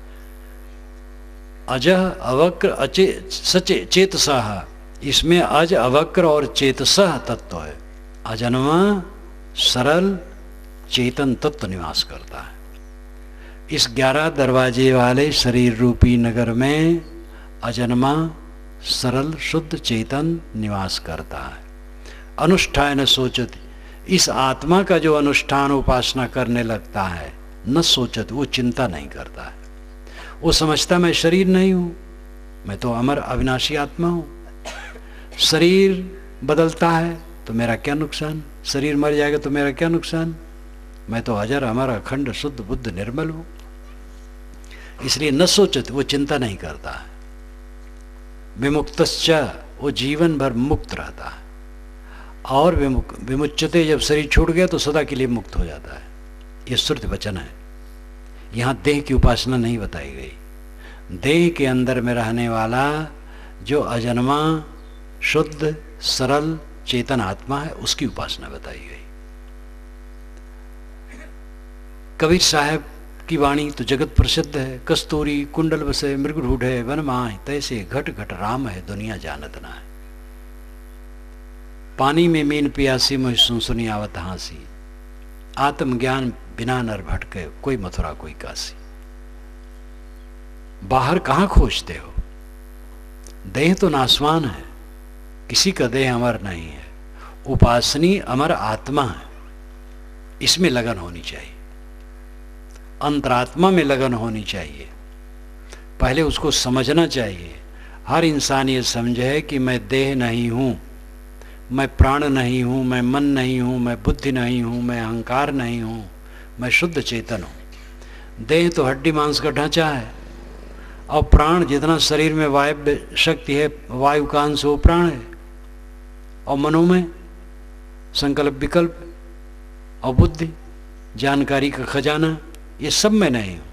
अजह अवक्र अचे सचे चेतसः, इसमें अज, अवक्र और चेतसः तत्व है। अजन्मा सरल चेतन तत्व निवास करता है। इस 11 दरवाजे वाले शरीर रूपी नगर में अजन्मा सरल शुद्ध चेतन निवास करता है। अनुष्ठान सोचत, इस आत्मा का जो अनुष्ठान उपासना करने लगता है, न सोचत, वो चिंता नहीं करता है। वो समझता मैं शरीर नहीं हूं, मैं तो अमर अविनाशी आत्मा हूं। शरीर बदलता है तो मेरा क्या नुकसान, शरीर मर जाएगा तो मेरा क्या नुकसान, मैं तो अजर अमर अखंड शुद्ध बुद्ध निर्मल हूं। इसलिए न सोचत, वो चिंता नहीं करता है। विमुक्तश्च, वो जीवन भर मुक्त रहता है। और विमुच्यते, जब शरीर छूट गया तो सदा के लिए मुक्त हो जाता है। ये श्रुति वचन है। यहाँ देह की उपासना नहीं बताई गई। देह के अंदर में रहने वाला जो अजन्मा शुद्ध सरल चेतन आत्मा है, उसकी उपासना बताई गई। कबीर साहब की वाणी तो जगत प्रसिद्ध है। कस्तूरी कुंडल बसे मृग ढूढ़े वन माह, तैसे घट घट राम है दुनिया जानत ना है। पानी में मीन पियासी मुझ सुन सुनी आवत हांसी, आत्मज्ञान बिना नर भटके कोई मथुरा कोई काशी। बाहर कहां खोजते हो? देह तो नासवान है, किसी का देह अमर नहीं है। उपासनी अमर आत्मा है, इसमें लगन होनी चाहिए, अंतरात्मा में लगन होनी चाहिए। पहले उसको समझना चाहिए। हर इंसान ये समझे कि मैं देह नहीं हूं, मैं प्राण नहीं हूं, मैं मन नहीं हूं, मैं बुद्धि नहीं हूं, मैं अहंकार नहीं हूं, मैं शुद्ध चेतन हूं। देह तो हड्डी मांस का ढांचा है, और प्राण जितना शरीर में वायु शक्ति है, वायु का अंश वो प्राण है। और मनो में संकल्प विकल्प और बुद्धि, जानकारी का खजाना, ये सब मैं नहीं हूं।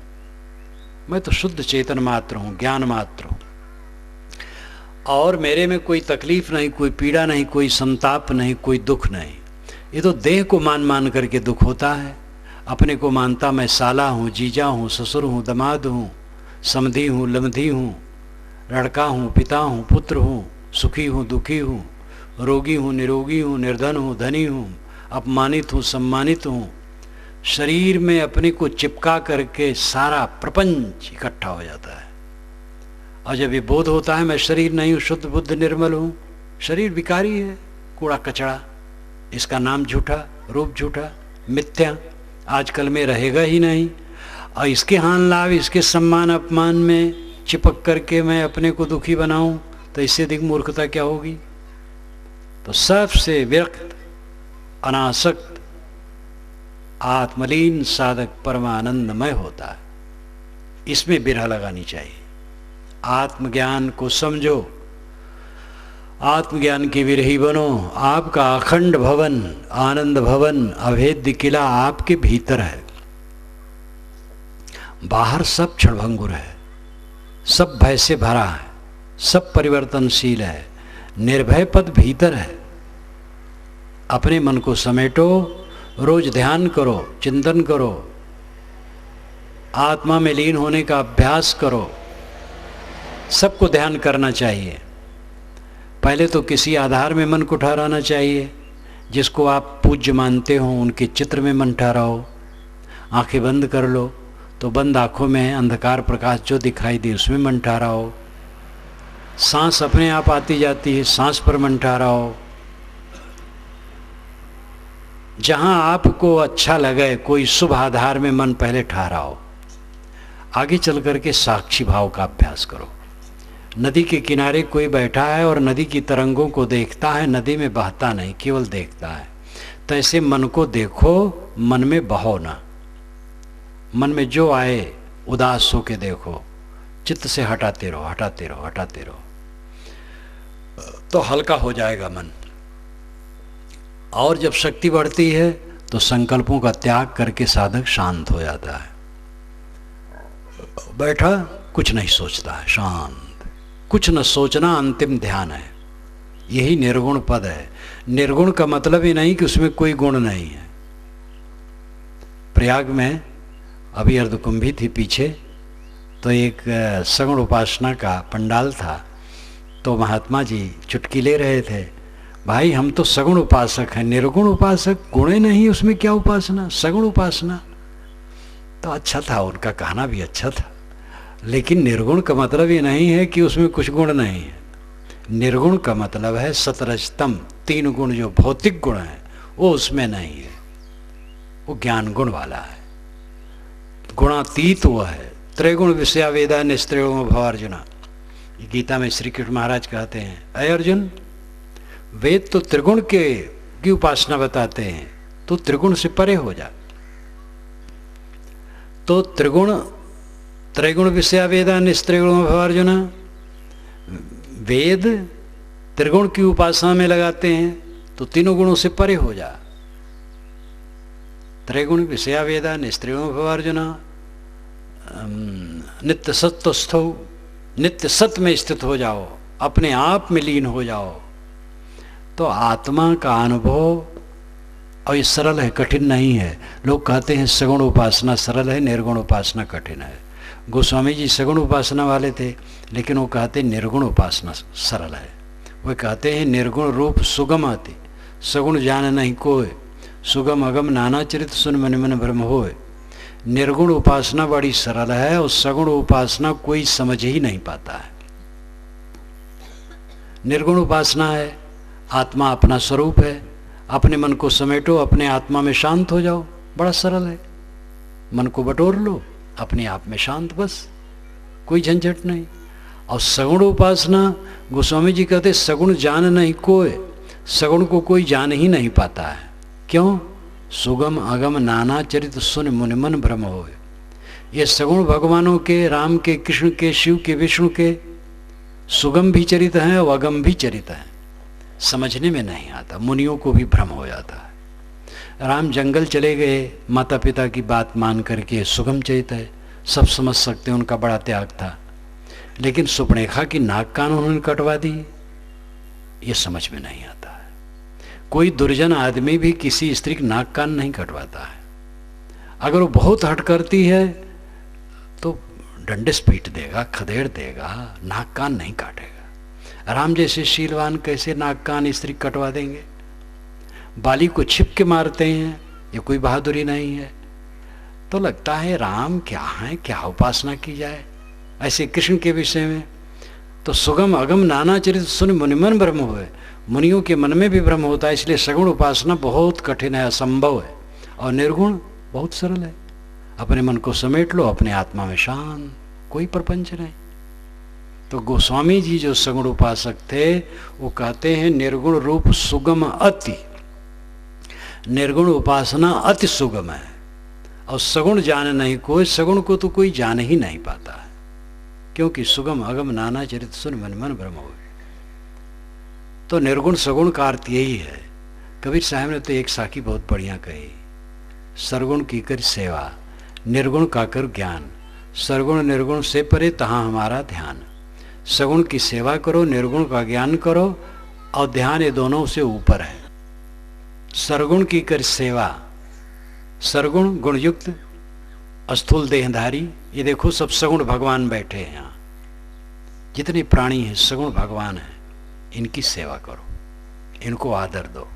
मैं तो शुद्ध चेतन मात्र हूं, ज्ञान मात्र हूं। और मेरे में कोई तकलीफ नहीं, कोई पीड़ा नहीं, कोई संताप नहीं, कोई दुख नहीं। ये तो देह को मान मान करके दुख होता है। अपने को मानता मैं साला हूँ, जीजा हूँ, ससुर हूँ, दमाद हूँ, समधी हूँ, लमधी हूँ, लड़का हूँ, पिता हूँ, पुत्र हूँ, सुखी हूँ, दुखी हूँ, रोगी हूँ, निरोगी हूँ, निर्धन हूँ, धनी हूँ, अपमानित हूँ, सम्मानित हूँ। शरीर में अपने को चिपका करके सारा प्रपंच इकट्ठा हो जाता है। और जब ये बोध होता है मैं शरीर नहीं हूँ, शुद्ध बुद्ध निर्मल हूँ, शरीर विकारी है, कूड़ा कचड़ा, इसका नाम झूठा, रूप झूठा, मिथ्या, आजकल में रहेगा ही नहीं। और इसके हान लाभ, इसके सम्मान अपमान में चिपक करके मैं अपने को दुखी बनाऊं, तो इससे अधिक मूर्खता क्या होगी? तो सबसे विरक्त अनासक्त आत्मलीन साधक परमानंदमय होता है। इसमें विरह लगानी चाहिए। आत्मज्ञान को समझो, आत्मज्ञान की विरही बनो। आपका अखंड भवन, आनंद भवन, अभेद्य किला आपके भीतर है। बाहर सब क्षणभंगुर है, सब भय से भरा है, सब परिवर्तनशील है। निर्भय पद भीतर है। अपने मन को समेटो, रोज ध्यान करो, चिंतन करो, आत्मा में लीन होने का अभ्यास करो। सबको ध्यान करना चाहिए। पहले तो किसी आधार में मन को ठहराना चाहिए। जिसको आप पूज्य मानते हो उनके चित्र में मन ठहराओ। आंखें बंद कर लो, तो बंद आंखों में अंधकार प्रकाश जो दिखाई दे उसमें मन ठहराओ। सांस अपने आप आती जाती है, सांस पर मन ठहराओ। जहां आपको अच्छा लगे कोई शुभ आधार में मन पहले ठहराओ। आगे चल करके साक्षी भाव का अभ्यास करो। नदी के किनारे कोई बैठा है और नदी की तरंगों को देखता है, नदी में बहता नहीं, केवल देखता है। तो ऐसे मन को देखो, मन में बहो ना। मन में जो आए उदास होके देखो, चित्त से हटाते रहो, हटाते रहो, हटाते रहो, तो हल्का हो जाएगा मन। और जब शक्ति बढ़ती है तो संकल्पों का त्याग करके साधक शांत हो जाता है। बैठा कुछ नहीं सोचता है, शांत। कुछ न सोचना अंतिम ध्यान है। यही निर्गुण पद है। निर्गुण का मतलब ही नहीं कि उसमें कोई गुण नहीं है। प्रयाग में अभी अर्धकुंभी थी पीछे, तो एक सगुण उपासना का पंडाल था। तो महात्मा जी चुटकी ले रहे थे, भाई हम तो सगुण उपासक हैं, निर्गुण उपासक, गुण नहीं उसमें क्या उपासना, सगुण उपासना। तो अच्छा था, उनका कहना भी अच्छा था। लेकिन निर्गुण का मतलब ये नहीं है कि उसमें कुछ गुण नहीं है। निर्गुण का मतलब है सतरजतम, 3 गुण जो भौतिक गुण है वो उसमें नहीं है, वो ज्ञान गुण वाला है। गुणातीत वो है। त्रिगुण विषया वेदा निस्त्रिगुण भवार्जुना, गीता में श्री कृष्ण महाराज कहते हैं, अय अर्जुन, वेद तो त्रिगुण की उपासना बताते हैं, तो त्रिगुण से परे हो जा। तो त्रिगुण विषया वेदा निस्त्रिगुण भवार्जुना, वेद त्रिगुण की उपासना में लगाते हैं तो तीनों गुणों से परे हो जा। त्रैगुण विषया वेदा निस्त्रिगुण भवार्जुना, नित्य सत्वस्थौ, नित्य सत्य में स्थित हो जाओ, अपने आप में लीन हो जाओ। तो आत्मा का अनुभव, और ये सरल है, कठिन नहीं है। लोग कहते हैं सगुण उपासना सरल है, निर्गुण उपासना कठिन है। गोस्वामी जी सगुण उपासना वाले थे, लेकिन वो कहते निर्गुण उपासना सरल है। वे कहते हैं निर्गुण रूप सुगम आते, सगुण जान नहीं कोय, सुगम अगम नाना चरित सुन मन मन भ्रम होय। निर्गुण उपासना बड़ी सरल है और सगुण उपासना कोई समझ ही नहीं पाता है। निर्गुण उपासना है, आत्मा अपना स्वरूप है, अपने मन को समेटो, अपने आत्मा में शांत हो जाओ, बड़ा सरल है। मन को बटोर लो, अपने आप में शांत, बस कोई झंझट नहीं। और सगुण उपासना, गोस्वामी जी कहते सगुण जान नहीं कोय, सगुण को कोई जान ही नहीं पाता है। क्यों? सुगम अगम नाना चरित सुन मुनि मन भ्रम होय। ये सगुण भगवानों के, राम के, कृष्ण के, शिव के, विष्णु के सुगम भी चरित हैं और अगम भी चरित हैं, समझने में नहीं आता, मुनियों को भी भ्रम हो जाता है। राम जंगल चले गए, माता पिता की बात मान करके, सुगम चरित है, सब समझ सकते हैं, उनका बड़ा त्याग था। लेकिन सुपनेखा की नाक कान उन्होंने कटवा दी, ये समझ में नहीं आता है। कोई दुर्जन आदमी भी किसी स्त्री की नाक कान नहीं कटवाता है। अगर वो बहुत हट करती है तो डंडे से पीट देगा, खदेड़ देगा, नाक कान नहीं काटेगा। राम जैसे शीलवान कैसे नाक कान स्त्री कटवा देंगे? बाली को छिप के मारते हैं, ये कोई बहादुरी नहीं है। तो लगता है राम क्या है, क्या उपासना की जाए। ऐसे कृष्ण के विषय में तो सुगम अगम नाना चरित सुन मुनि मन भ्रम हुए, मुनियों के मन में भी भ्रम होता है। इसलिए सगुण उपासना बहुत कठिन है, असंभव है। और निर्गुण बहुत सरल है, अपने मन को समेट लो, अपने आत्मा में शांत, कोई प्रपंच नहीं। तो गोस्वामी जी जो सगुण उपासक थे वो कहते हैं निर्गुण रूप सुगम अति, निर्गुण उपासना अति सुगम है। और सगुण जान नहीं कोई, सगुण को तो कोई जान ही नहीं पाता है, क्योंकि सुगम अगम नाना चरित सुन मन मन भ्रम हो। तो निर्गुण सगुण का अर्थ यही है। कबीर साहब ने तो एक साखी बहुत बढ़िया कही, सरगुण की कर सेवा, निर्गुण का कर ज्ञान, सरगुण निर्गुण से परे तहाँ हमारा ध्यान। सगुण की सेवा करो, निर्गुण का ज्ञान करो, और ध्यान ये दोनों से ऊपर है। सरगुण की कर सेवा, सरगुण गुणयुक्त स्थूल देहधारी, ये देखो सब सगुण भगवान बैठे हैं यहाँ, जितने प्राणी हैं सगुण भगवान हैं, इनकी सेवा करो, इनको आदर दो।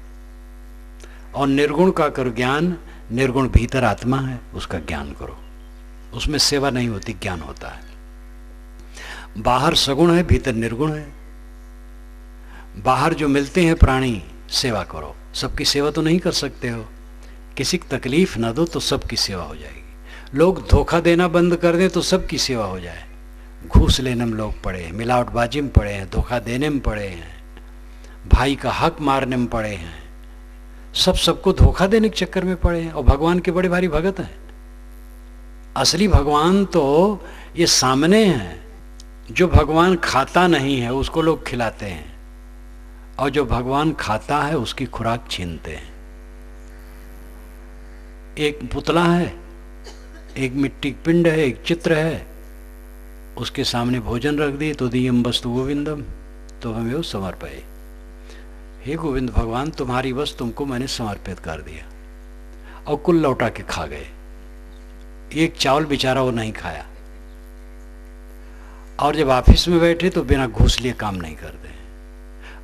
और निर्गुण का कर ज्ञान, निर्गुण भीतर आत्मा है, उसका ज्ञान करो। उसमें सेवा नहीं होती, ज्ञान होता है। बाहर सगुण है, भीतर निर्गुण है। बाहर जो मिलते हैं प्राणी, सेवा करो। सबकी सेवा तो नहीं कर सकते हो, किसी की तकलीफ ना दो तो सबकी सेवा हो जाएगी। लोग धोखा देना बंद कर दें तो सबकी सेवा हो जाए। घूस लेने में लोग पड़े हैं, मिलावटबाजी में पड़े हैं, धोखा देने में पड़े हैं, भाई का हक मारने में पड़े हैं, सब सबको धोखा देने के चक्कर में पड़े हैं। और भगवान के बड़े भारी भगत हैं। असली भगवान तो ये सामने है। जो भगवान खाता नहीं है उसको लोग खिलाते हैं, और जो भगवान खाता है उसकी खुराक छीनते हैं। एक पुतला है, एक मिट्टी पिंड है, एक चित्र है, उसके सामने भोजन रख दिए तो दियम वस्तु गोविंदम तो हमें वो समर्पय। हे गोविंद भगवान, तुम्हारी वस्तु तुमको मैंने समर्पित कर दिया, और कुल लौटा के खा गए। एक चावल बेचारा वो नहीं खाया। और जब ऑफिस में बैठे तो बिना घूस लिए काम नहीं करते,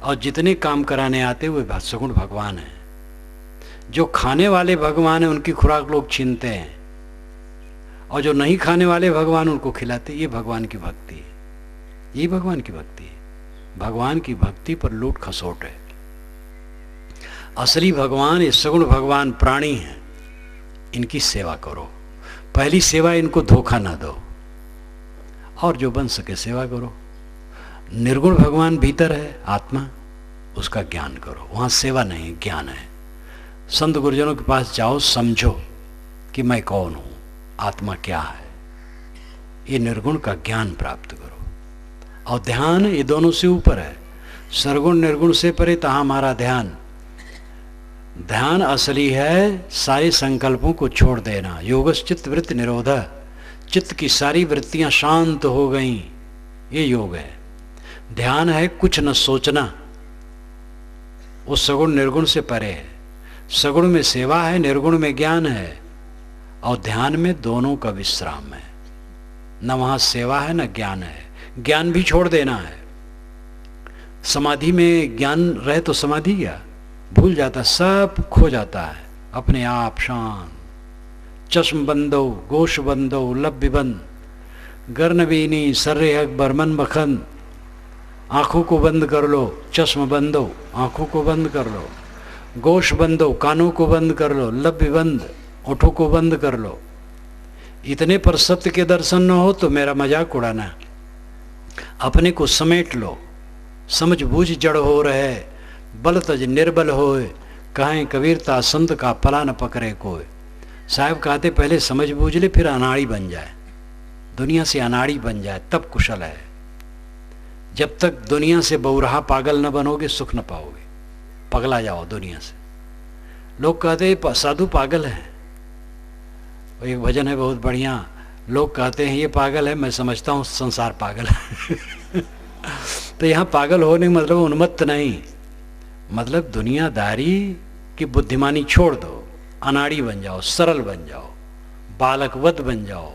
और जितने काम कराने आते वे सगुण भगवान हैं। जो खाने वाले भगवान हैं उनकी खुराक लोग छीनते हैं, और जो नहीं खाने वाले भगवान उनको खिलाते। ये भगवान की भक्ति है, ये भगवान की भक्ति है। भगवान की भक्ति पर लूट खसोट है। असली भगवान ये सगुण भगवान प्राणी हैं, इनकी सेवा करो। पहली सेवा, इनको धोखा ना दो, और जो बन सके सेवा करो। निर्गुण भगवान भीतर है, आत्मा, उसका ज्ञान करो। वहां सेवा नहीं, ज्ञान है। संत गुरुजनों के पास जाओ, समझो कि मैं कौन हूं, आत्मा क्या है। ये निर्गुण का ज्ञान प्राप्त करो। और ध्यान ये दोनों से ऊपर है, सरगुण निर्गुण से परे तहाँ हमारा ध्यान। ध्यान असली है सारे संकल्पों को छोड़ देना। योगस चित्त वृत्ति निरोधा, चित्त की सारी वृत्तियां शांत हो गईं, ये योग है। ध्यान है कुछ न सोचना, वो सगुण निर्गुण से परे है। सगुण में सेवा है, निर्गुण में ज्ञान है, और ध्यान में दोनों का विश्राम है। न वहां सेवा है न ज्ञान है, ज्ञान भी छोड़ देना है। समाधि में ज्ञान रहे तो समाधि क्या, भूल जाता, सब खो जाता है अपने आप शांत। चश्म बंदो गोश बंदो लब्य बंद, गर्नबीनी सर्रे अकबर मन बखंद। आंखों को बंद कर लो, चश्म बंदो आंखों को बंद कर लो, गोश बंदो कानों को बंद कर लो, लब्य बंद ओठों को बंद कर लो। इतने पर सत्य के दर्शन न हो तो मेरा मजाक उड़ाना। अपने को समेट लो, समझ बूझ जड़ हो रहे, बल तज निर्बल होए, कहें कबीरता संत का पला न पकड़े कोई। साहब कहते पहले समझ बूझ ले, फिर अनाड़ी बन जाए, दुनिया से अनाड़ी बन जाए, तब कुशल है। जब तक दुनिया से बहुराहा पागल न बनोगे सुख न पाओगे, पगला जाओ दुनिया से। लोग कहते साधु पागल है, एक भजन है बहुत बढ़िया, लोग कहते हैं ये पागल है, मैं समझता हूँ संसार पागल है। तो यहाँ पागल होने मतलब उन्मत्त नहीं, मतलब दुनियादारी की बुद्धिमानी छोड़ दो, अनाड़ी बन जाओ, सरल बन जाओ, बालकवत बन जाओ।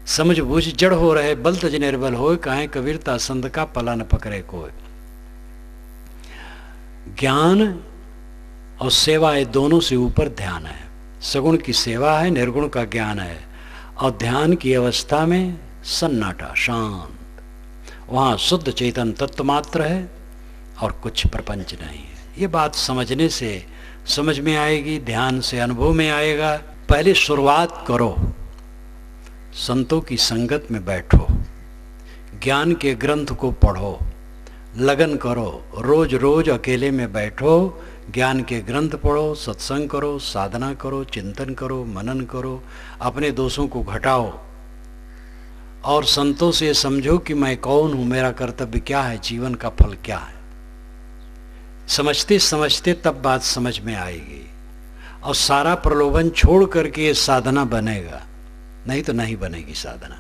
समझ बूझ जड़ हो रहे, बल तज निर्बल होए, कहें कबीरता संत का पला न पकड़े कोई। ज्ञान और सेवा ये दोनों से ऊपर ध्यान है। सगुण की सेवा है, निर्गुण का ज्ञान है, और ध्यान की अवस्था में सन्नाटा शांत, वहाँ शुद्ध चेतन तत्व मात्र है और कुछ प्रपंच नहीं है। ये बात समझने से समझ में आएगी, ध्यान से अनुभव में आएगा। पहले शुरुआत करो, संतों की संगत में बैठो, ज्ञान के ग्रंथ को पढ़ो, लगन करो, रोज रोज अकेले में बैठो, ज्ञान के ग्रंथ पढ़ो, सत्संग करो, साधना करो, चिंतन करो, मनन करो, अपने दोषों को घटाओ, और संतों से समझो कि मैं कौन हूं, मेरा कर्तव्य क्या है, जीवन का फल क्या है। समझते समझते तब बात समझ में आएगी, और सारा प्रलोभन छोड़ करके ये साधना बनेगा, नहीं तो नहीं बनेगी साधना।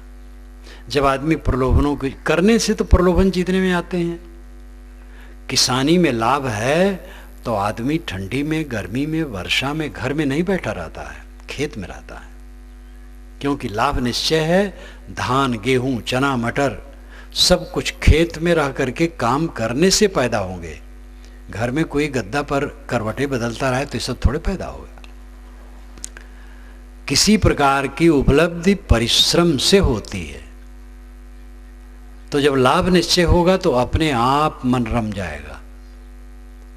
जब आदमी प्रलोभनों को करने से तो प्रलोभन जीतने में आते हैं। किसानी में लाभ है तो आदमी ठंडी में, गर्मी में, वर्षा में घर में नहीं बैठा रहता है, खेत में रहता है, क्योंकि लाभ निश्चय है। धान, गेहूं, चना, मटर सब कुछ खेत में रह करके काम करने से पैदा होंगे। घर में कोई गद्दा पर करवटें बदलता रहे तो ये सब थोड़े पैदा होगा। किसी प्रकार की उपलब्धि परिश्रम से होती है। तो जब लाभ निश्चय होगा तो अपने आप मन रम जाएगा,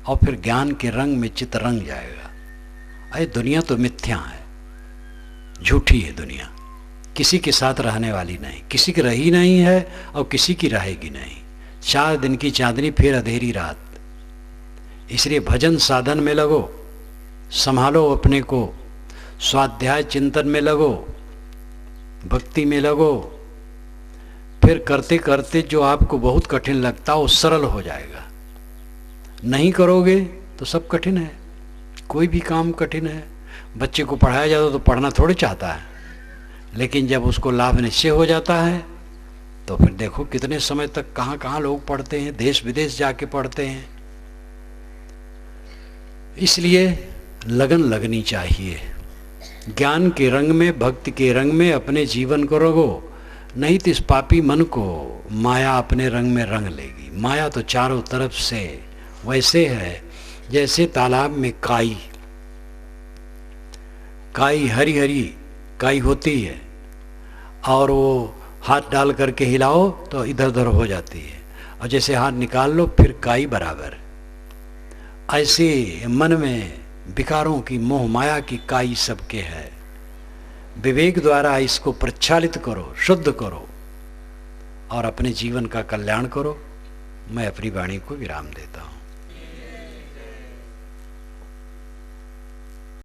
और फिर ज्ञान के रंग में चित्त रंग जाएगा। अरे दुनिया तो मिथ्या है, झूठी है दुनिया, किसी के साथ रहने वाली नहीं, किसी की रही नहीं है और किसी की रहेगी नहीं। 4 दिन की चांदनी फिर अंधेरी रात। इसलिए भजन साधन में लगो, संभालो अपने को, स्वाध्याय चिंतन में लगो, भक्ति में लगो। फिर करते करते जो आपको बहुत कठिन लगता हो सरल हो जाएगा। नहीं करोगे तो सब कठिन है, कोई भी काम कठिन है। बच्चे को पढ़ाया जाता तो पढ़ना थोड़े चाहता है, लेकिन जब उसको लाभ निश्चय हो जाता है तो फिर देखो कितने समय तक कहाँ कहाँ लोग पढ़ते हैं, देश विदेश जाके पढ़ते हैं। इसलिए लगन लगनी चाहिए। ज्ञान के रंग में, भक्ति के रंग में अपने जीवन को रंगो, नहीं तो इस पापी मन को माया अपने रंग में रंग लेगी। माया तो चारों तरफ से वैसे है जैसे तालाब में काई, काई हरी हरी काई होती है, और वो हाथ डाल करके हिलाओ तो इधर उधर हो जाती है, और जैसे हाथ निकाल लो फिर काई बराबर। ऐसे मन में विकारों की मोह माया की काई सबके है। विवेक द्वारा इसको प्रक्षालित करो, शुद्ध करो, और अपने जीवन का कल्याण करो। मैं अपनी वाणी को विराम देता हूँ।